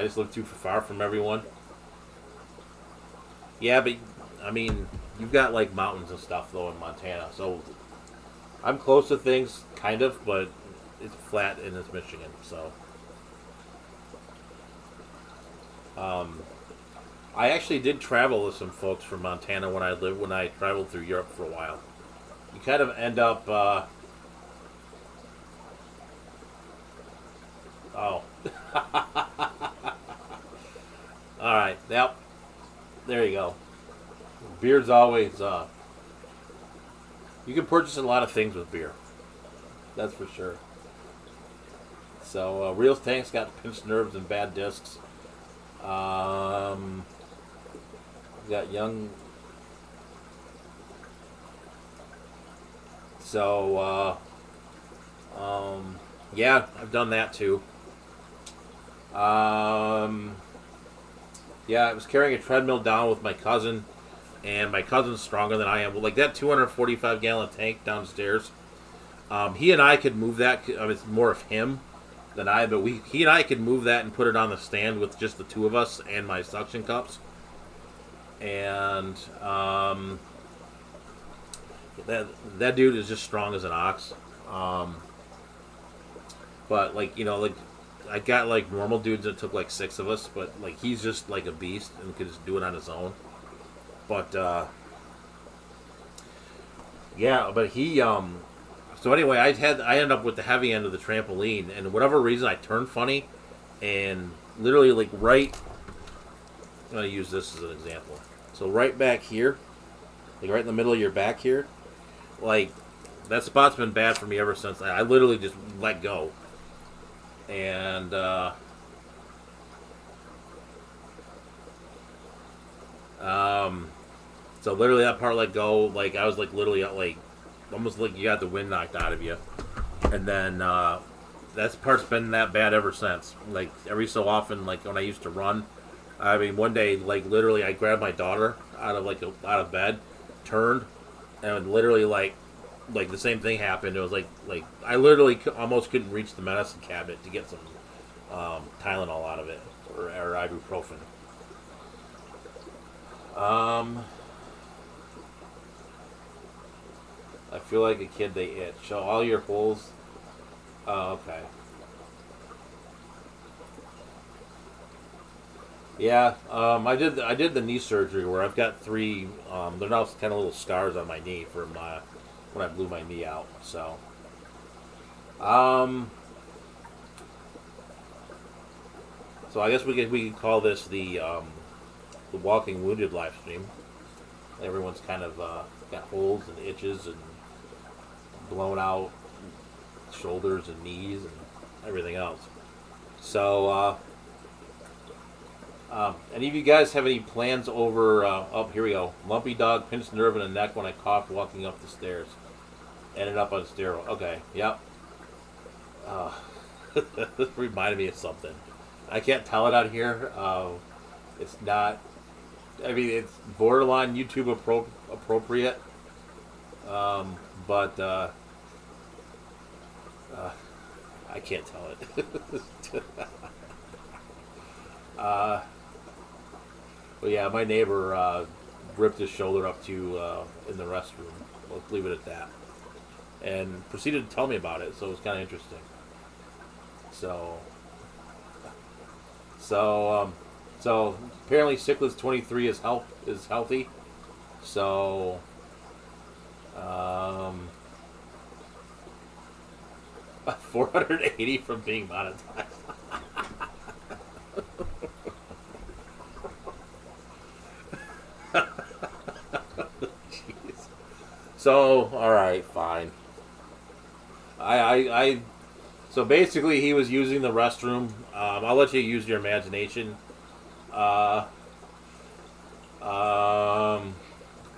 just live too far from everyone. Yeah, but I mean, you've got like mountains and stuff though in Montana, so I'm close to things, kind of, but it's flat and it's Michigan, so. I actually did travel with some folks from Montana when I traveled through Europe for a while. You kind of end up. Oh. All right. Yep. There you go. Beer's always. You can purchase a lot of things with beer. That's for sure. So Reels Tank's got pinched nerves and bad discs. Got young. So yeah, I've done that too. Yeah, I was carrying a treadmill down with my cousin, and my cousin's stronger than I am. Well, like that 245-gallon tank downstairs, he and I could move that. I mean, it's more of him than I, but he and I could move that and put it on the stand with just the two of us and my suction cups. And that dude is just strong as an ox. But like, you know, like I got like normal dudes that took like 6 of us, but like he's just like a beast and could just do it on his own. But yeah, but he so anyway, I ended up with the heavy end of the trampoline, and whatever reason I turned funny, and literally like right. I'm gonna use this as an example. So right back here, like right in the middle of your back here, like that spot's been bad for me ever since. I literally just let go, and so literally that part let go. Like I was like literally like almost like you got the wind knocked out of you, and then that part's been that bad ever since. Like every so often, like when I used to run. I mean, one day, like literally, I grabbed my daughter out of bed, turned, and literally like the same thing happened. It was like I literally almost couldn't reach the medicine cabinet to get some Tylenol out of it or ibuprofen. I feel like a kid. They itch. Show all your holes. Oh, okay. Yeah, I did the knee surgery where I've got 3. They're now kind of little scars on my knee from when I blew my knee out. So, so I guess we could call this the Walking Wounded live stream. Everyone's kind of got holes and itches and blown out shoulders and knees and everything else. So. Any of you guys have any plans over? Oh, here we go. Lumpy Dog pinched nerve in the neck when I coughed walking up the stairs. Ended up on steroid. Okay, yep. This reminded me of something. I can't tell it out here. It's not. I mean, it's borderline YouTube appropriate. But I can't tell it. But yeah, my neighbor ripped his shoulder up to in the restroom. Let's leave it at that. And proceeded to tell me about it, so it was kind of interesting. So apparently Cichlids 23 is healthy. So 480 from being monetized. Jeez. So, all right, fine. So basically, he was using the restroom. I'll let you use your imagination. Uh,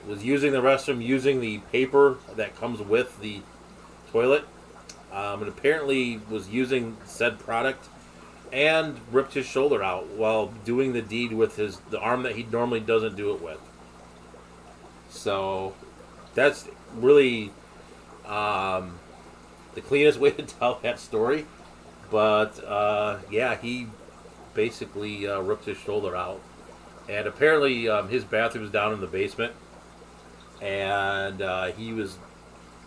was using the restroom using the paper that comes with the toilet, and apparently was using said product and ripped his shoulder out while doing the deed with the arm that he normally doesn't do it with. So that's really the cleanest way to tell that story. But yeah, he basically ripped his shoulder out, and apparently his bathroom was down in the basement, and he was,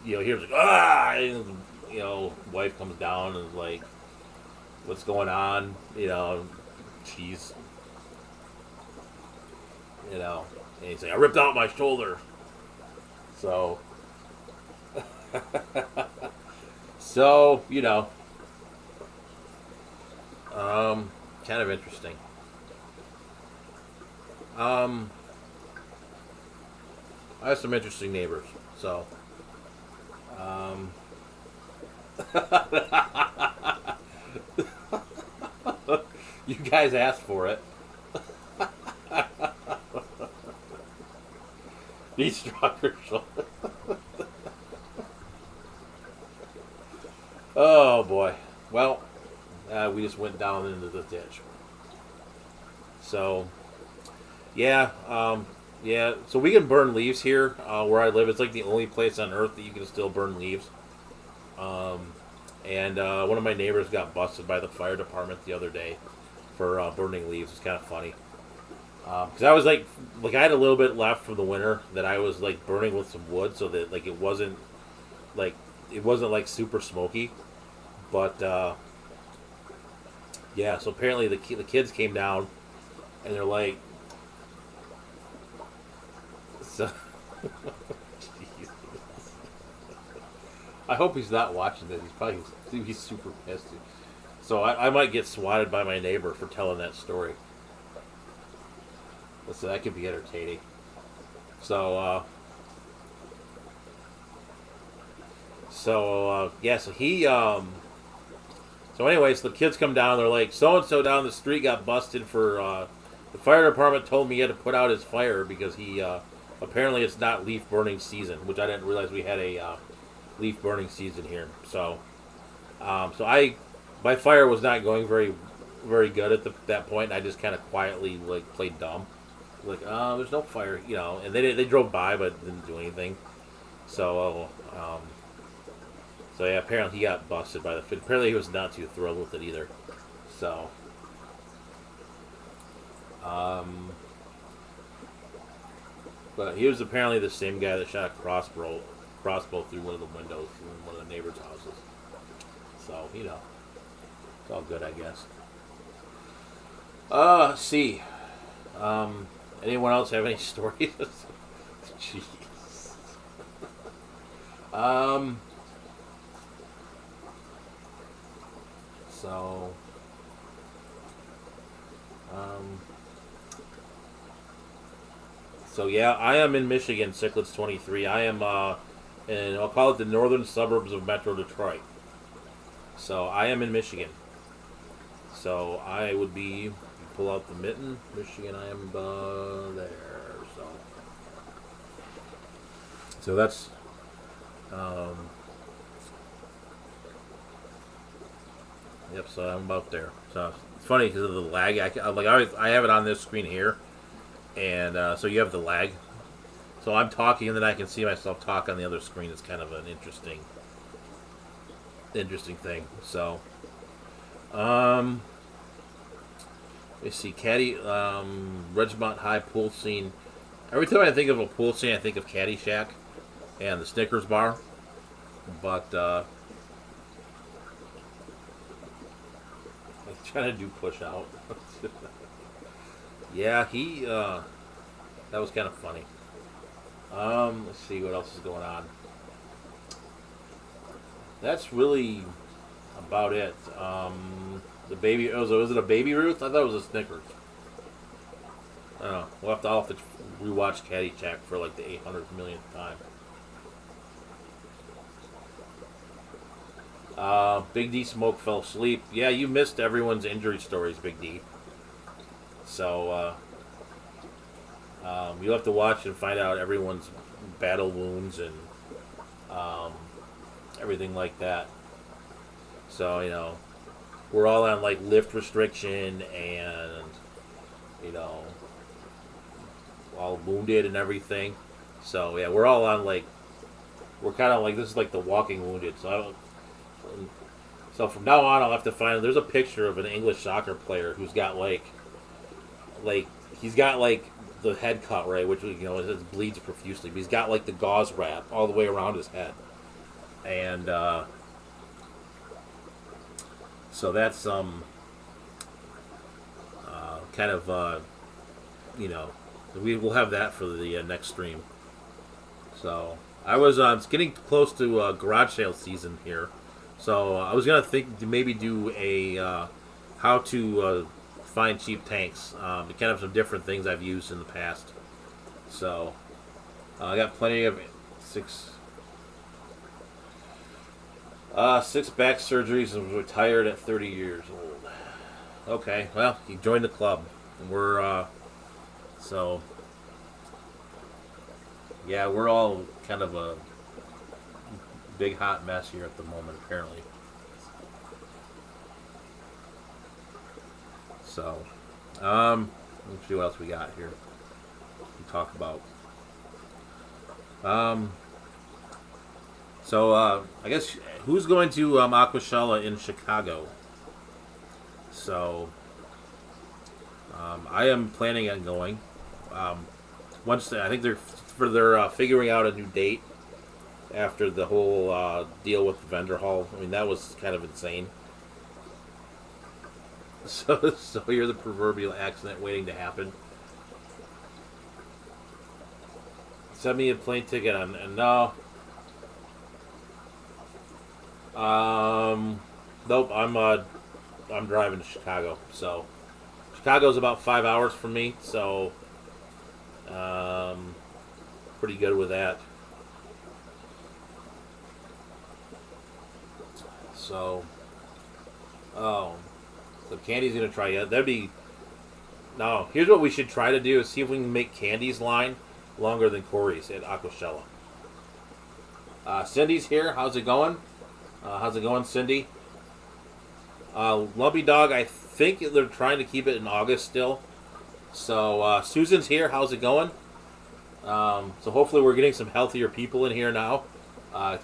he was like, ah, and, wife comes down and is like, what's going on? She's, and he's like, I ripped out my shoulder. So, so, kind of interesting. I have some interesting neighbors, so. You guys asked for it. Be stronger. Oh boy. Well, we just went down into the ditch. So, yeah, yeah. So we can burn leaves here where I live. It's like the only place on earth that you can still burn leaves. And one of my neighbors got busted by the fire department the other day for burning leaves. It's kind of funny. Because I was like I had a little bit left from the winter that I was like burning with some wood, so that it wasn't like super smoky. But yeah, so apparently the kids came down and they're like, so. I hope he's not watching this. He's super pissed. So I might get swatted by my neighbor for telling that story. So that could be entertaining. So, yeah, so he, so anyways, the kids come down, they're like, so-and-so down the street got busted for, the fire department told me he had to put out his fire because he, apparently it's not leaf burning season, which I didn't realize we had a, leaf burning season here. So, my fire was not going very, very good at that point, and I just kind of quietly, played dumb. There's no fire, and they drove by but didn't do anything. So, so yeah, apparently he got busted by apparently he was not too thrilled with it either. So, but he was apparently the same guy that shot a crossbow through one of the windows in one of the neighbors' houses. So, it's all good, I guess. Let's see. Anyone else have any stories? Jeez. So yeah, I am in Michigan, Sicklets 23. I am in, I'll call it the northern suburbs of Metro Detroit. So I am in Michigan. So I would be, pull out the mitten, Michigan, I am there. So that's, yep, so I'm about there. So it's funny because of the lag. I have it on this screen here, and so you have the lag. So I'm talking, and then I can see myself talk on the other screen. It's kind of an interesting thing. So, let's see, Ridgemont High pool scene. Every time I think of a pool scene, I think of Caddyshack and the Snickers bar. But I'm trying to do push out. Yeah, that was kind of funny. Let's see what else is going on. That's really about it. The baby, was it a Baby Ruth? I thought it was a Snickers. I don't know. I'll have to rewatch Caddyshack for like the 800 millionth time. Big D Smoke fell asleep. Yeah, you missed everyone's injury stories, Big D. So, you'll have to watch and find out everyone's battle wounds and everything like that. So, you know, we're all on like lift restriction and, you know, all wounded and everything. So, yeah, we're all on like, we're kind of like, this is like the walking wounded. So from now on, I'll have to find. There's a picture of an English soccer player who's got like he's got like the head cut right, which it bleeds profusely. But he's got like the gauze wrap all the way around his head, and so that's kind of we will have that for the next stream. So I was it's getting close to garage sale season here. So I was gonna think to maybe do a how to find cheap tanks. Kind of some different things I've used in the past. So I got plenty of six back surgeries and was retired at 30 years old. Okay, well you joined the club. We're so yeah, we're all kind of a big hot mess here at the moment, apparently. So, let's see what else we got here to talk about. So I guess who's going to Aquashella in Chicago? So, I am planning on going. I think they're figuring out a new date. After the whole deal with the vendor hall, I mean that was kind of insane. So you're the proverbial accident waiting to happen. Send me a plane ticket and no. Nope. I'm driving to Chicago. So Chicago's about 5 hours from me. So pretty good with that. So, so Candy's gonna try it. That'd be. No, here's what we should try to do: is see if we can make Candy's line longer than Corey's at Aquashella. Cindy's here. How's it going? How's it going, Cindy? Lumpy Dog. I think they're trying to keep it in August still. So Susan's here. How's it going? So hopefully we're getting some healthier people in here now.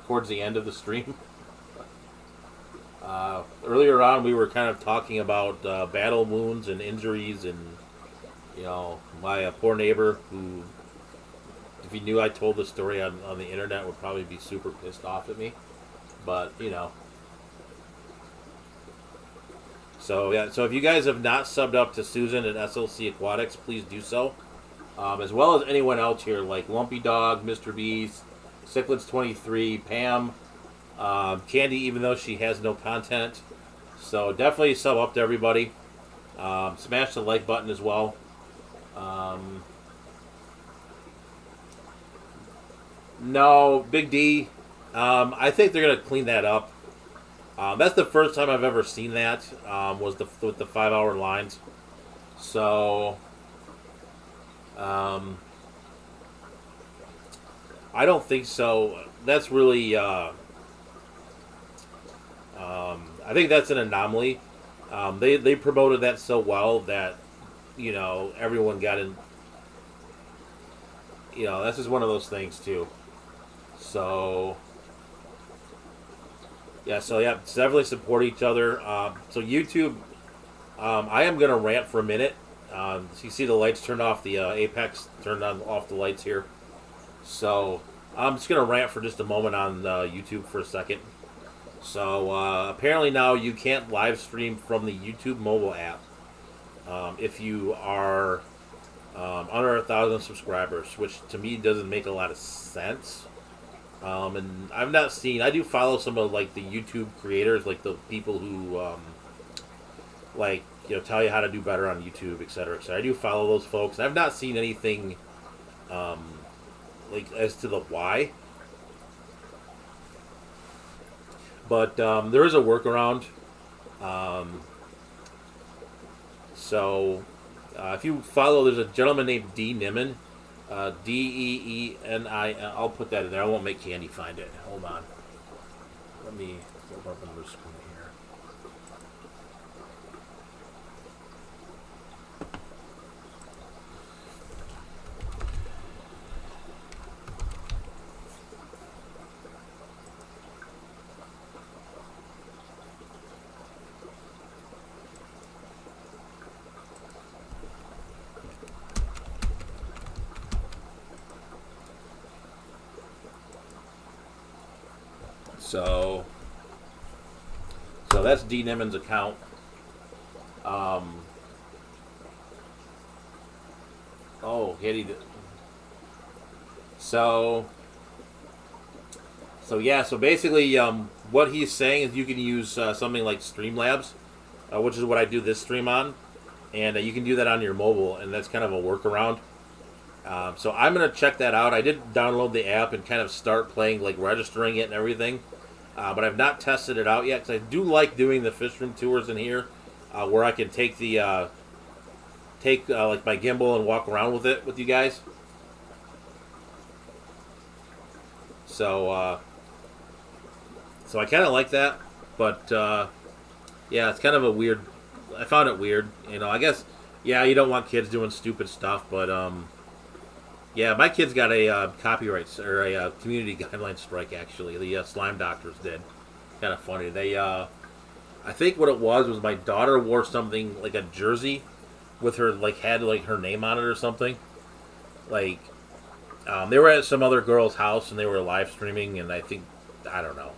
Towards the end of the stream. Earlier on, we were kind of talking about battle wounds and injuries, and my poor neighbor who, if he knew I told the story on the internet, would probably be super pissed off at me. But so yeah. So if you guys have not subbed up to Susan at SLC Aquatics, please do so, as well as anyone else here like Lumpy Dog, Mr. Beast, Cichlids23, Pam. Candy, even though she has no content. So definitely sub up to everybody. Smash the like button as well. No, Big D. I think they're going to clean that up. That's the first time I've ever seen that, was with the 5 hour lines. So, I don't think so. That's really... I think that's an anomaly. They promoted that so well that everyone got in. That's just one of those things too. So definitely support each other. So YouTube, I am gonna rant for a minute. So you see the lights turned off. The Apex turned off the lights here. So I'm just gonna rant for just a moment on YouTube for a second. So apparently now you can't live stream from the YouTube mobile app if you are under 1,000 subscribers, which to me doesn't make a lot of sense. And I've not seen. I do follow some of like the YouTube creators, like the people who like tell you how to do better on YouTube, etc. So I do follow those folks. I've not seen anything like as to the why, but there is a workaround. So if you follow, there's a gentleman named D Nimmin, Deeni. I'll put that in there. I won't make Candy find it. Hold on. Let me go up on the screen here. So that's D Nimmin's account. Oh, he did. So yeah. So basically, what he's saying is you can use something like Streamlabs, which is what I do this stream on, and you can do that on your mobile, and that's kind of a workaround. So I'm gonna check that out. I did download the app and kind of start playing, like registering it and everything, but I've not tested it out yet because I do like doing the fish room tours in here, where I can take the like my gimbal and walk around with it with you guys. So so I kind of like that, but yeah, it's kind of a weird. I found it weird, I guess. Yeah, you don't want kids doing stupid stuff, but yeah, my kids got a copyright or a community guideline strike. Actually, the Slime Doctors did. Kind of funny. They, I think what it was my daughter wore something like a jersey with her had her name on it or something. Like, they were at some other girl's house and they were live streaming, and I don't know.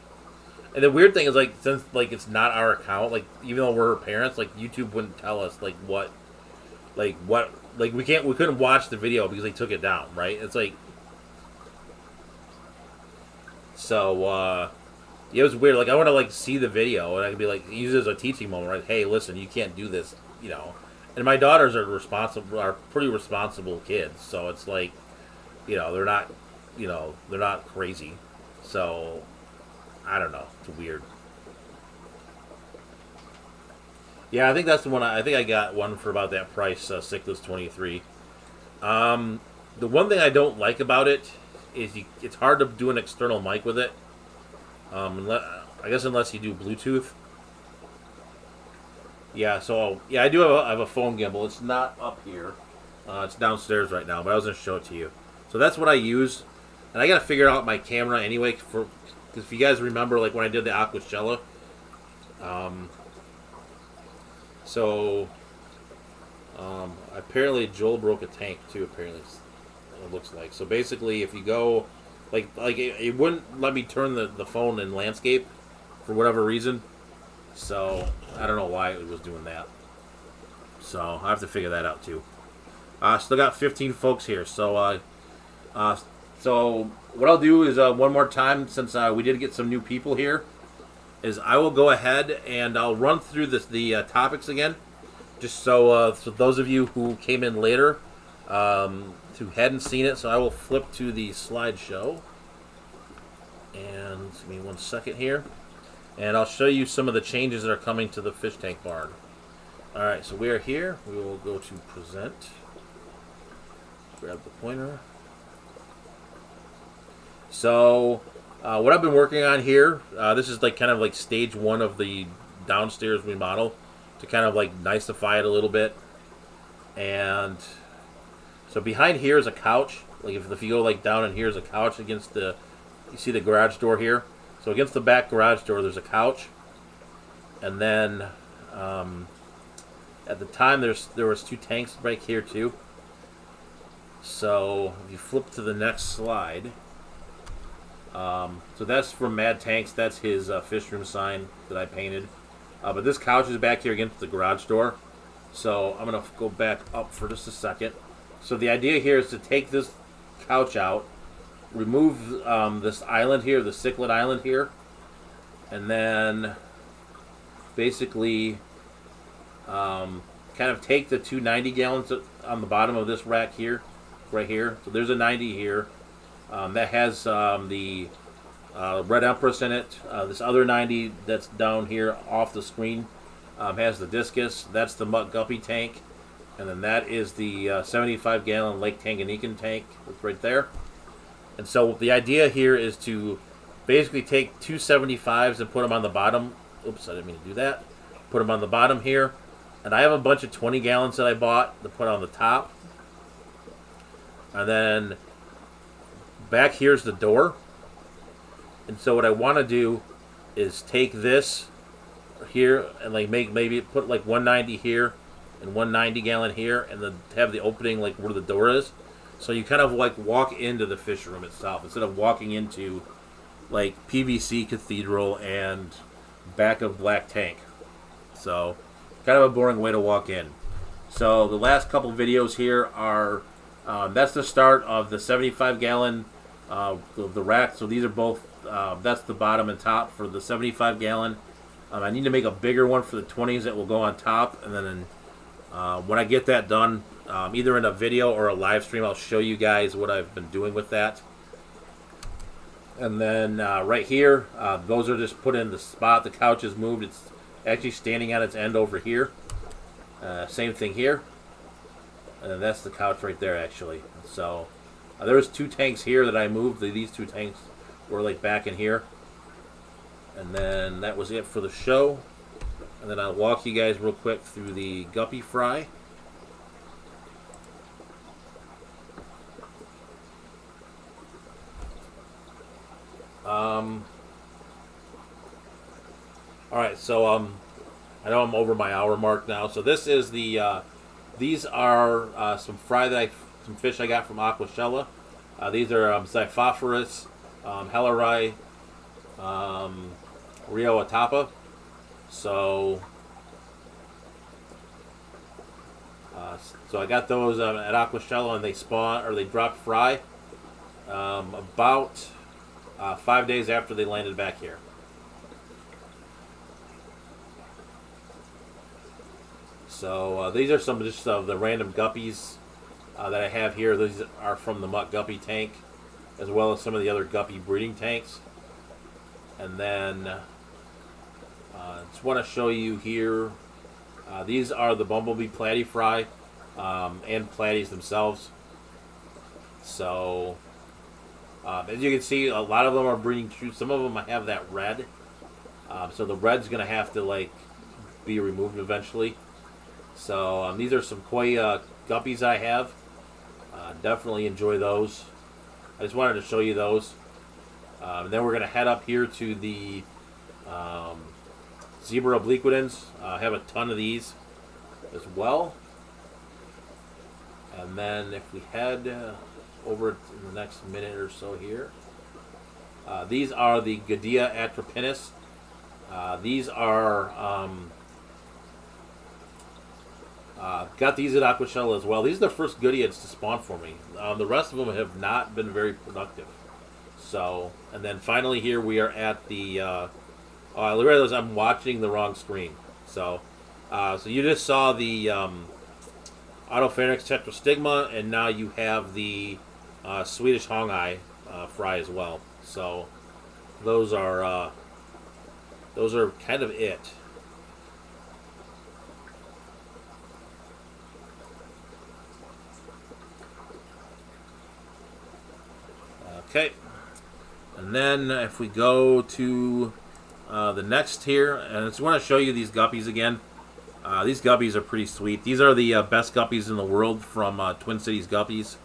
And the weird thing is since it's not our account, even though we're her parents, YouTube wouldn't tell us what we couldn't watch the video because they took it down, right? It's so it was weird. I want to see the video and I could be use it as a teaching moment, right? Hey, listen, you can't do this, And my daughters are pretty responsible kids, so it's they're not they're not crazy. So I don't know. It's weird. Yeah, I think that's the one. I think I got one for about that price, Sickless 23. The one thing I don't like about it is it's hard to do an external mic with it. I guess unless you do Bluetooth. Yeah, so yeah, I do have a phone gimbal. It's not up here. It's downstairs right now, but I was going to show it to you. So that's what I use. And I got to figure out my camera anyway, because if you guys remember, when I did the Aquashella, so, apparently Joel broke a tank too, apparently, it looks like. So basically, if you go, it wouldn't let me turn the phone in landscape for whatever reason. So, I don't know why it was doing that. So, I have to figure that out too. Still got 15 folks here. So, so what I'll do is, one more time, since we did get some new people here, is I will go ahead and I'll run through the topics again, just so those of you who came in later who hadn't seen it. So I will flip to the slideshow, and give me 1 second here, and I'll show you some of the changes that are coming to the fish tank barn. All right, so we are here. We will go to present. Grab the pointer. So. What I've been working on here, this is kind of stage 1 of the downstairs remodel to kind of nicify it a little bit. And so behind here is a couch. If you go down in here is a couch against you see the garage door here. So against the back garage door there's a couch. And then at the time there was 2 tanks right here too. So if you flip to the next slide. So that's from Mad Tanks. That's his fish room sign that I painted. But this couch is back here against the garage door. So I'm going to go back up for just a second. So the idea here is to take this couch out, remove this island here, the cichlid island here, and then basically kind of take the 290 gallons on the bottom of this rack here, right here. So there's a 90 here. That has the Red Empress in it. This other 90 that's down here off the screen has the Discus. That's the Mutt Guppy tank. And then that is the 75-gallon Lake Tanganyikan tank. It's right there. And so the idea here is to basically take two 75s and put them on the bottom. Oops, I didn't mean to do that. Put them on the bottom here. And I have a bunch of 20 gallons that I bought to put on the top. And then back here's the door. And so what I want to do is take this here and like maybe put like 190 here and 190 gallon here, and then have the opening like where the door is. So you kind of like walk into the fish room itself instead of walking into like PVC Cathedral and back of Black Tank. So kind of a boring way to walk in. So the last couple videos here are that's the start of the 75 gallon the rack. So these are both that's the bottom and top for the 75 gallon. I need to make a bigger one for the 20s that will go on top, and then when I get that done, either in a video or a live stream, I'll show you guys what I've been doing with that. And then right here, those are just put in the spot. The couch is moved. It's actually standing on its end over here. Same thing here. And that's the couch right there, actually. So there was two tanks here that I moved. These two tanks were like back in here. And then that was it for the show. And then I'll walk you guys real quick through the guppy fry. Alright, so I know I'm over my hour mark now. So this is the these are some some fish I got from Aquashella. These are Xiphophorus, Hellerai, Rio Atapa. So I got those at Aquashella, and they spawn, or they dropped fry about 5 days after they landed back here. So these are some just of the random guppies that I have here. These are from the Mutt Guppy tank, as well as some of the other guppy breeding tanks. And then just want to show you here, these are the Bumblebee Platy fry and platies themselves. So as you can see, a lot of them are breeding true. Some of them have that red, so the red's going to have to like be removed eventually. So these are some koi guppies I have. Definitely enjoy those. I just wanted to show you those. And then we're going to head up here to the zebra obliquidans. I have a ton of these as well. And then if we head over in the next minute or so here, these are the Gadea atropinus. These are got these at Aquashella as well. These are the first Goodeids to spawn for me. The rest of them have not been very productive. So, and then finally here we are at the I realize I'm watching the wrong screen. So so you just saw the Autopharynx tetrastigma, and now you have the Swedish Hongai fry as well. So those are kind of it. Okay, and then if we go to the next here, and I just want to show you these guppies again. These guppies are pretty sweet. These are the best guppies in the world from Twin Cities Guppies.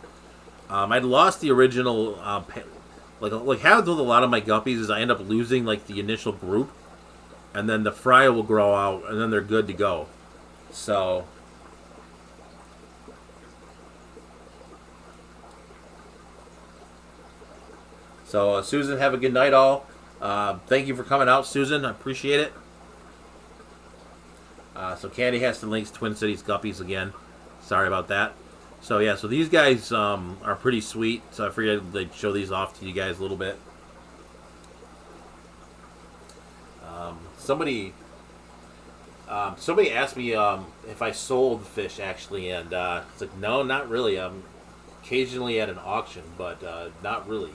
I'd lost the original, like how with a lot of my guppies is I end up losing like the initial group, and then the fry will grow out, and then they're good to go. So Susan, have a good night all. Thank you for coming out, Susan. I appreciate it. So Candy has to link Twin Cities Guppies again. Sorry about that. So yeah, so these guys are pretty sweet. So I figured I'd show these off to you guys a little bit. Somebody asked me if I sold fish actually, and it's like, no, not really. I'm occasionally at an auction, but not really.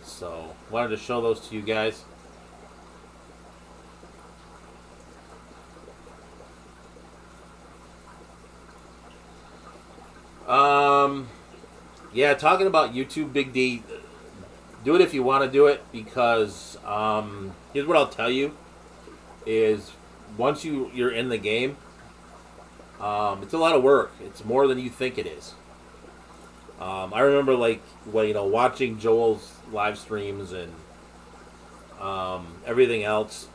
So wanted to show those to you guys. Yeah, talking about YouTube, Big D, do it if you want to do it, because here's what I'll tell you is once you're in the game, it's a lot of work. It's more than you think it is. I remember watching Joel's live streams and everything else.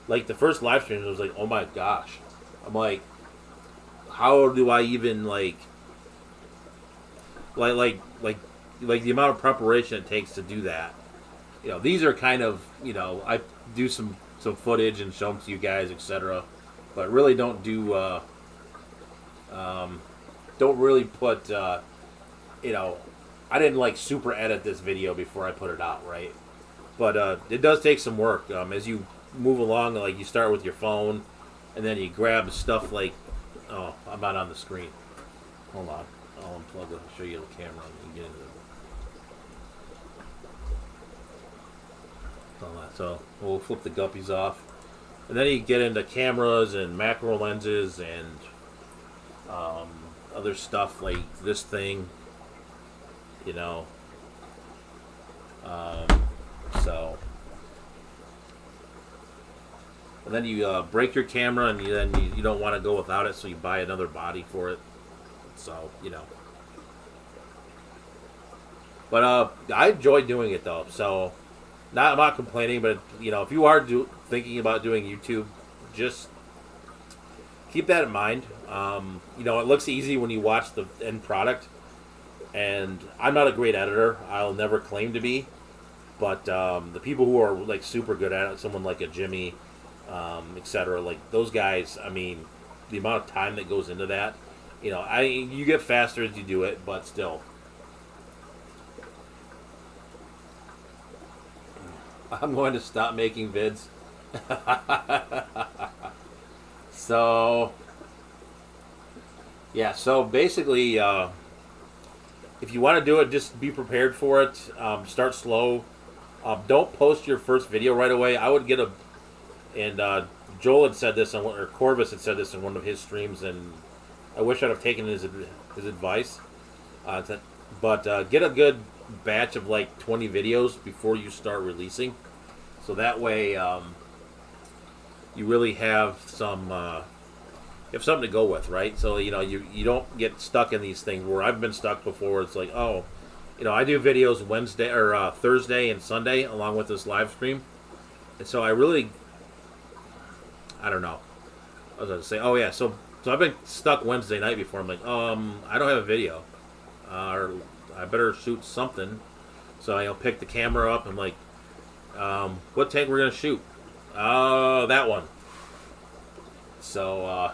Like the first live streams, I was like, oh my gosh. I'm like, how do I even like the amount of preparation it takes to do that? These are kind of, I do some footage and show them to you guys, etc. But really don't do don't really put I didn't super edit this video before I put it out, right? But it does take some work. As you move along, you start with your phone, and then you grab stuff like, oh, I'm not on the screen. Hold on, I'll unplug it. I'll show you the camera and get into it. So we'll flip the guppies off, and then you get into cameras and macro lenses and other stuff like this thing, so, and then you break your camera, and you don't want to go without it, so you buy another body for it. So but I enjoy doing it though. So I'm not complaining, but if you are thinking about doing YouTube, just keep that in mind. It looks easy when you watch the end product, and I'm not a great editor. I'll never claim to be, but the people who are super good at it, someone like a Jimmy, etc., those guys. I mean, the amount of time that goes into that, you get faster as you do it, but still. I'm going to stop making vids. So, yeah, so basically, if you want to do it, just be prepared for it. Start slow. Don't post your first video right away. I would get and Joel had said this, or Corvus had said this in one of his streams, and I wish I'd have taken his advice. But get a good batch of 20 videos before you start releasing, so that way you really have some you have something to go with, right? So you don't get stuck in these things where I've been stuck before. It's like, oh, I do videos Wednesday or Thursday and Sunday along with this live stream, and so I don't know. I was going to say, oh yeah, so I've been stuck Wednesday night before. I'm like, I don't have a video, or I better shoot something. So I'll pick the camera up. I'm like, what tank we're gonna shoot? That one. So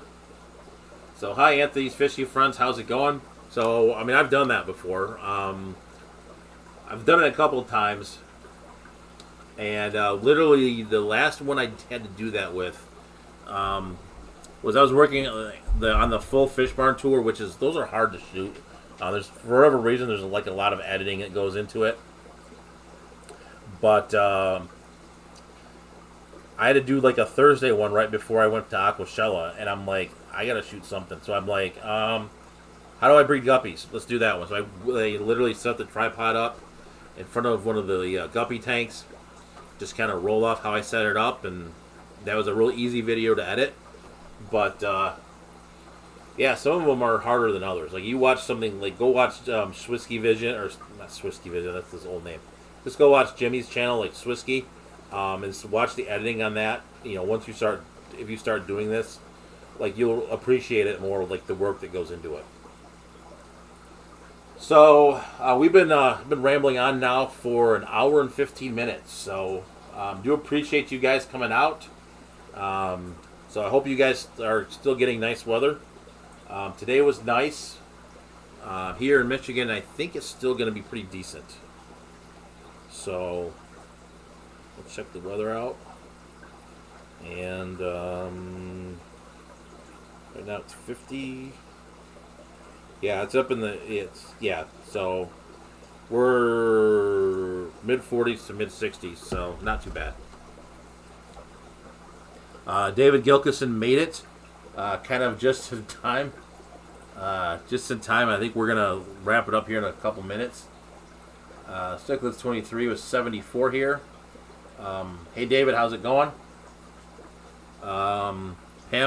hi Anthony's Fishy Friends, how's it going? So I mean, I've done that before. I've done it a couple of times, and literally the last one I had to do that with was I was working on the full Fish Barn tour, which is, those are hard to shoot. There's, for whatever reason, there's a lot of editing that goes into it. But I had to do a Thursday one right before I went to Aquashella, and I'm like, I gotta shoot something. So I'm like, how do I breed guppies? Let's do that one. So I literally set the tripod up in front of one of the guppy tanks, just kind of roll off how I set it up, and that was a real easy video to edit. But yeah, some of them are harder than others. You watch something go watch Swisky Vision, or not Swisky Vision, that's his old name. Just go watch Jimmy's channel, Swisky, and watch the editing on that. Once you start, if you start doing this, you'll appreciate it more, the work that goes into it. So we've been rambling on now for an hour and 15 minutes. So do appreciate you guys coming out. So I hope you guys are still getting nice weather. Today was nice. Here in Michigan, I think it's still going to be pretty decent. So, we'll check the weather out. And right now it's 50. Yeah, it's up in the, so we're mid-40s to mid-60s, so not too bad. David Gilkison made it, kind of just in time. I think we're going to wrap it up here in a couple minutes. Sticklets 23 was 74 here. Hey, David, how's it going? Pam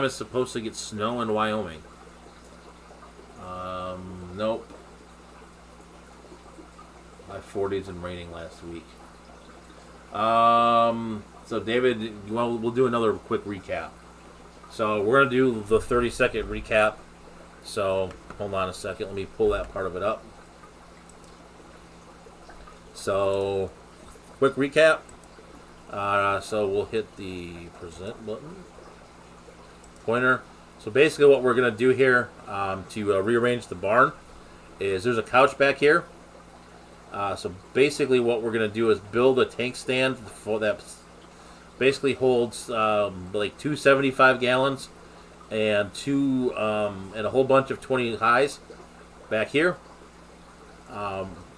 is supposed to get snow in Wyoming. Nope. High 40s and raining last week. So David, we'll do another quick recap. So we're gonna do the 30-second recap. So hold on a second. Let me pull that part of it up. So quick recap. So we'll hit the present button. Pointer. So basically what we're going to do here to rearrange the barn is there's a couch back here. So basically what we're going to do is build a tank stand for that basically holds like 275 gallons and and a whole bunch of 20 highs back here.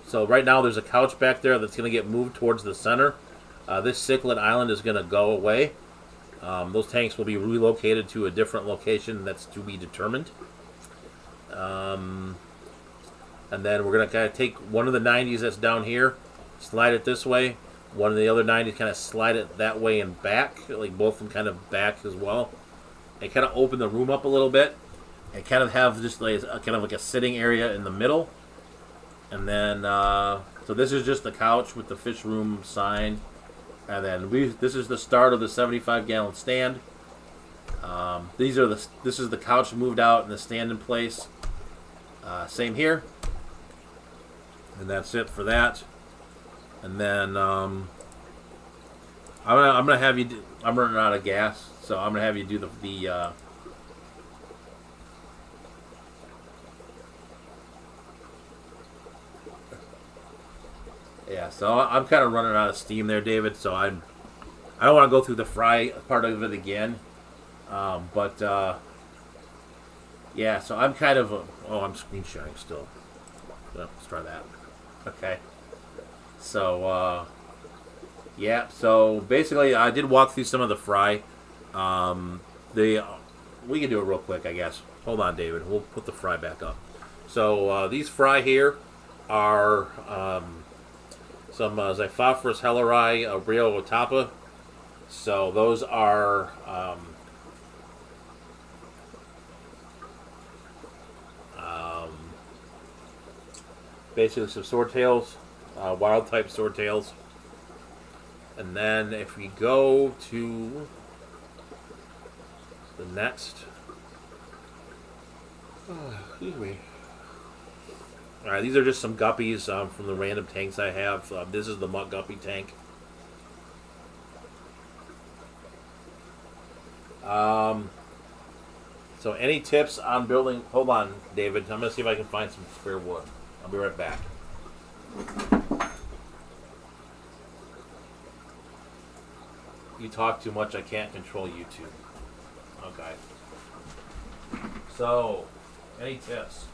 So right now there's a couch back there that's going to get moved towards the center. This cichlid island is going to go away. Those tanks will be relocated to a different location that's to be determined. And then we're going to kind of take one of the 90s that's down here, slide it this way. One of the other 90s kind of slide it that way and back, like both of them kind of back as well. And kind of open the room up a little bit. And kind of have just like kind of like a sitting area in the middle. And then, so this is just the couch with the fish room sign. And then this is the start of the 75-gallon stand. This is the couch moved out and the stand in place. Same here. And that's it for that. And then I'm gonna have you. I'm running out of gas, so I'm gonna have you do the yeah, so I'm kind of running out of steam there, David. So I don't want to go through the fry part of it again. Yeah, so I'm kind of I'm screen sharing still. Let's try that. Okay. So yeah. So basically, I did walk through some of the fry. We can do it real quick, I guess. Hold on, David. We'll put the fry back up. So these fry here are some Xiphophorus helleri, Brio otapa. So those are basically some swordtails, wild type swordtails. And then if we go to the next, excuse me. Alright, these are just some guppies from the random tanks I have. This is the muck guppy tank. So any tips on building... Hold on, David. I'm going to see if I can find some spare wood. I'll be right back. You talk too much. I can't control YouTube. Okay. So, any tips?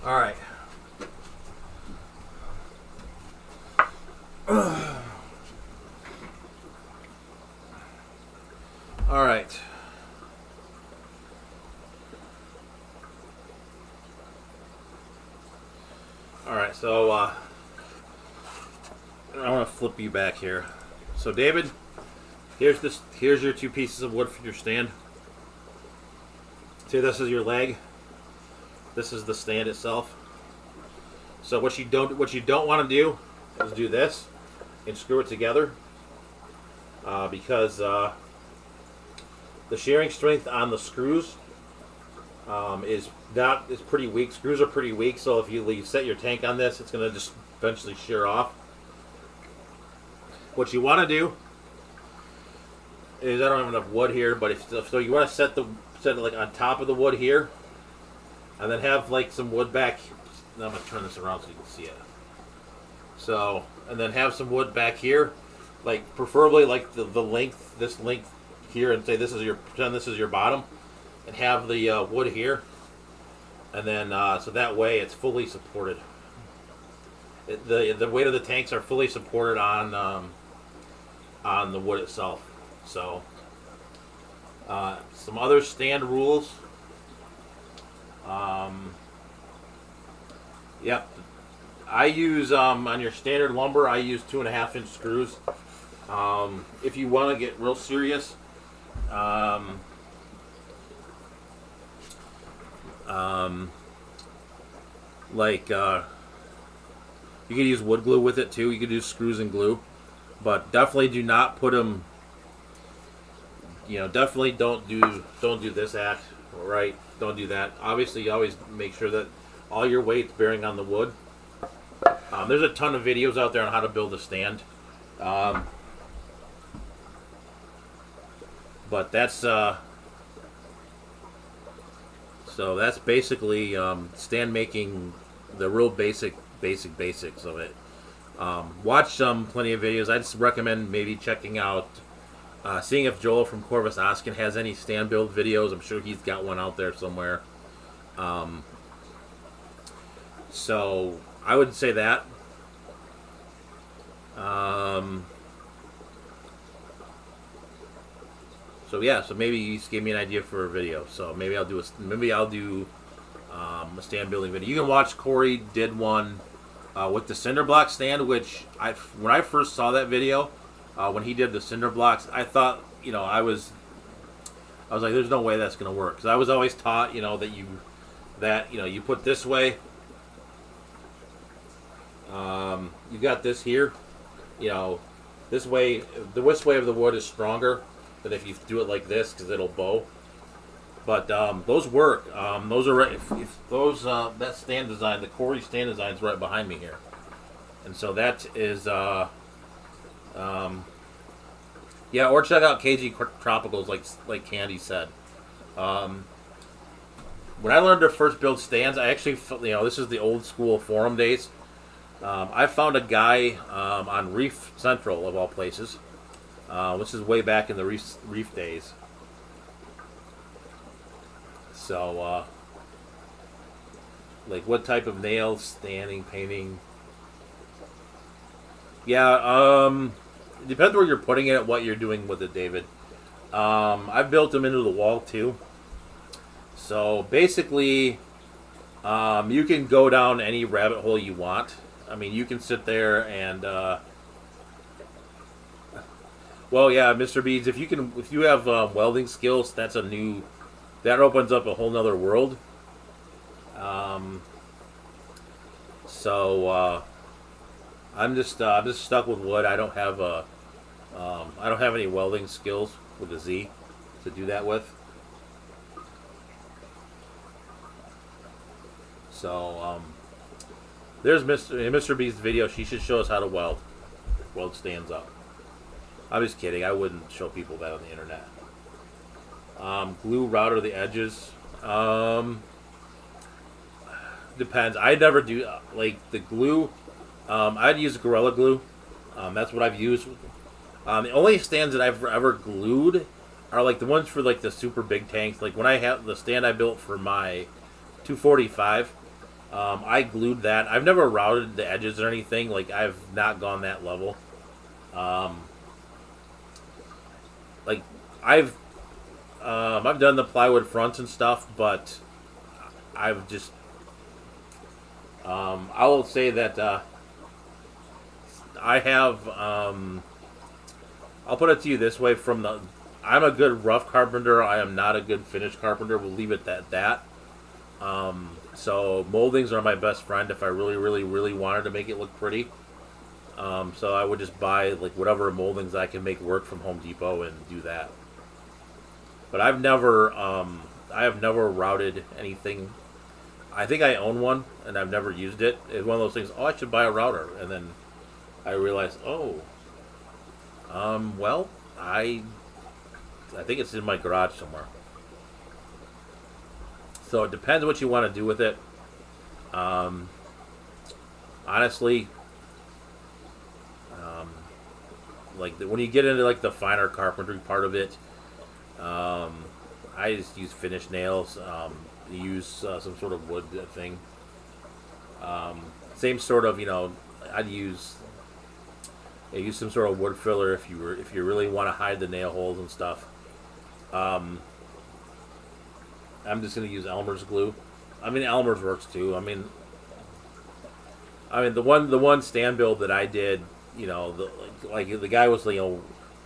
Alright. All right. All right, so I want to flip you back here. So David, here's this. Here's your 2 pieces of wood for your stand. See, this is your leg. This is the stand itself. So what you don't want to do is do this and screw it together, because the shearing strength on the screws is pretty weak. Screws are pretty weak, so if you set your tank on this, it's going to just eventually shear off. What you want to do is, I don't have enough wood here, but so you want to set it like on top of the wood here, and then have like some wood back. Now I'm going to turn this around so you can see it. So, and then have some wood back here, like preferably like the length, this length here, and say pretend this is your bottom, and have the wood here, and then so that way it's fully supported. The weight of the tanks are fully supported on the wood itself. So some other stand rules. Yep, I use on your standard lumber, I use 2.5-inch screws. If you want to get real serious, you could use wood glue with it too. You could use screws and glue, but definitely do not put them. Definitely don't do this act, right? Don't do that. Obviously, you always make sure that all your weight's bearing on the wood. There's a ton of videos out there on how to build a stand, but that's so that's basically stand making, the real basics of it. Watch plenty of videos. I just recommend maybe checking out, seeing if Joel from Corvus Oskin has any stand build videos. I'm sure he's got one out there somewhere. So I would say that. So yeah, so maybe you just gave me an idea for a video. So maybe I'll do a stand building video. You can watch Corey did one with the cinder block stand, which when I first saw that video, when he did the cinder blocks, I thought, I was like, there's no way that's gonna work, because I was always taught, that you put this way. You got this here, this way, the whisk way of the wood is stronger than if you do it like this, because it'll bow. But those work. Those are right. If those that stand design, the Corey stand design is right behind me here, and so that is yeah. Or check out KG Tropicals, like Candy said. When I learned to first build stands, I actually, this is the old school forum days. I found a guy on Reef Central, of all places. This is way back in the Reef days. So, like, what type of nails, standing, painting? Yeah, it depends where you're putting it, what you're doing with it, David. I've built them into the wall, too. So, basically, you can go down any rabbit hole you want. I mean, you can sit there and, well, yeah, Mr. Beads, if you have welding skills, that opens up a whole nother world. I'm just stuck with wood. I don't have any welding skills with a Z to do that with. So there's Mr. B's video. She should show us how to weld stands up. I'm just kidding. I wouldn't show people that on the internet. Glue router the edges. Depends. I never do like the glue. I'd use Gorilla Glue. That's what I've used. The only stands that I've ever glued are like the ones for like the super big tanks. Like when I have the stand I built for my 245, I glued that. I've never routed the edges or anything. Like I've not gone that level. Like I've done the plywood fronts and stuff, but I've just I will say that I have. I'll put it to you this way: I'm a good rough carpenter. I am not a good finished carpenter. We'll leave it at that. So moldings are my best friend if I really, really, really wanted to make it look pretty. So I would just buy like whatever moldings I can make work from Home Depot and do that. But I have never routed anything. I think I own one, and I've never used it. It's one of those things. Oh, I should buy a router, and then I realized, oh, well, I think it's in my garage somewhere. So it depends what you want to do with it. Honestly, like when you get into like the finer carpentry part of it, I just use finished nails. Use some sort of wood thing. Same sort of, I'd use some sort of wood filler if you really want to hide the nail holes and stuff. I'm just gonna use Elmer's glue. I mean, Elmer's works too. I mean the one stand build that I did, the guy was, the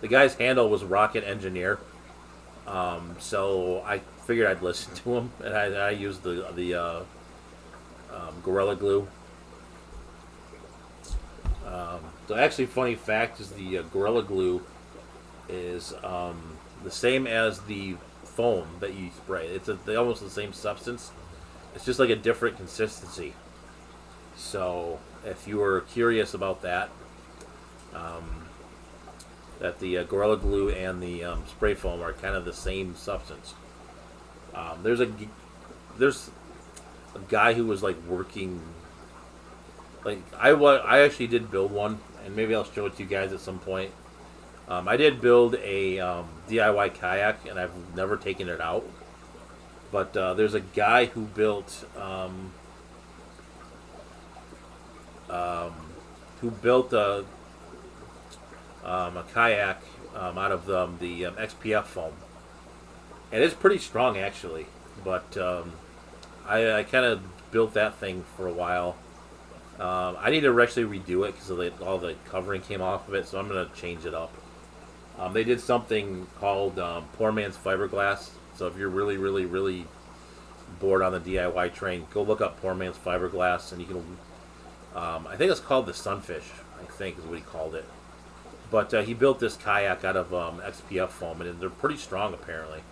guy's handle was Rocket Engineer. So I figured I'd listen to him, and I used the Gorilla Glue. So actually, funny fact is the Gorilla Glue is the same as the foam that you spray. They're almost the same substance. It's just like a different consistency. So if you were curious about that, that the Gorilla Glue and the spray foam are kind of the same substance. There's a guy who was like working. Like I actually did build one, and maybe I'll show it to you guys at some point. I did build a DIY kayak, and I've never taken it out. But there's a guy who built a kayak out of the XPF foam, and it's pretty strong actually. But I kind of built that thing for a while. I need to actually redo it because all the covering came off of it, so I'm going to change it up. They did something called Poor Man's Fiberglass. So if you're really, really, really bored on the DIY train, go look up Poor Man's Fiberglass, and you can. I think it's called the Sunfish. I think is what he called it. But he built this kayak out of XPF foam, and they're pretty strong apparently.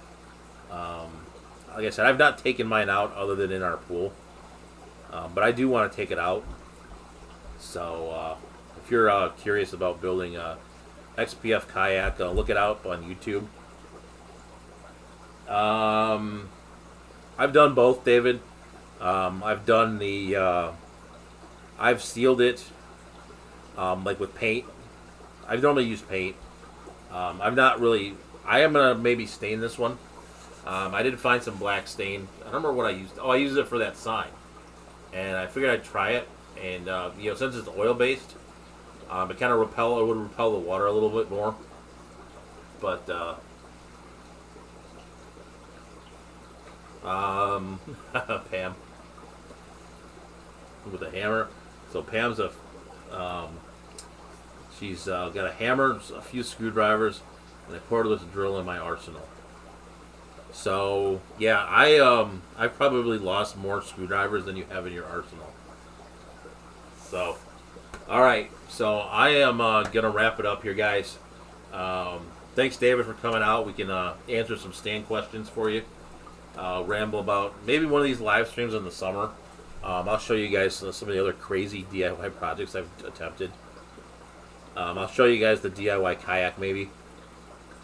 Like I said, I've not taken mine out other than in our pool, but I do want to take it out. So if you're curious about building a XPF kayak, look it up on YouTube. I've done both, David. I've done I've sealed it, like with paint. I've normally used paint. I'm not really. I am gonna maybe stain this one. I did find some black stain. I don't remember what I used. Oh, I used it for that sign, and I figured I'd try it. And since it's oil based, it kind of would repel the water a little bit more. But Pam with a hammer. So Pam's she's got a hammer, a few screwdrivers, and a cordless drill in my arsenal. So yeah, I probably lost more screwdrivers than you have in your arsenal. So, all right. So I am gonna wrap it up here, guys. Thanks, David, for coming out. We can answer some stand questions for you. Ramble about maybe one of these live streams in the summer. I'll show you guys some of the other crazy DIY projects I've attempted. I'll show you guys the DIY kayak maybe.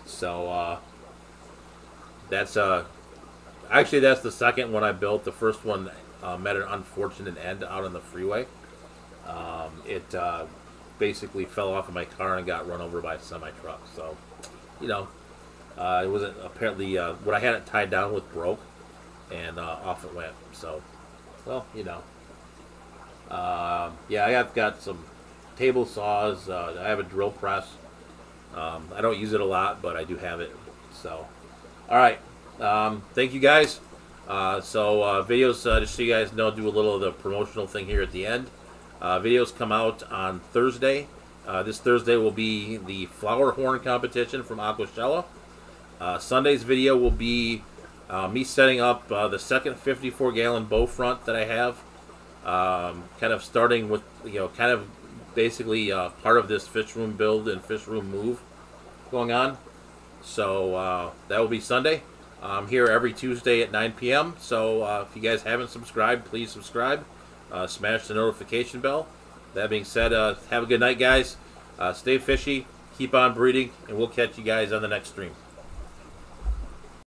So that's actually that's the second one I built. The first one met an unfortunate end out on the freeway. It basically fell off of my car and got run over by a semi-truck. So, it wasn't apparently what I had it tied down with broke, and off it went. So, well, yeah, I've got some table saws. I have a drill press. I don't use it a lot, but I do have it. So, All right. Thank you guys. Videos, just so you guys know, do a little of the promotional thing here at the end. Videos come out on Thursday. This Thursday will be the flower horn competition from Aquashella. Sunday's video will be me setting up the second 54-gallon bow front that I have. Kind of starting with, kind of basically part of this fish room build and fish room move going on. So that will be Sunday. I'm here every Tuesday at 9 p.m. So if you guys haven't subscribed, please subscribe. Smash the notification bell. That being said, have a good night, guys. Stay fishy, keep on breeding, and we'll catch you guys on the next stream.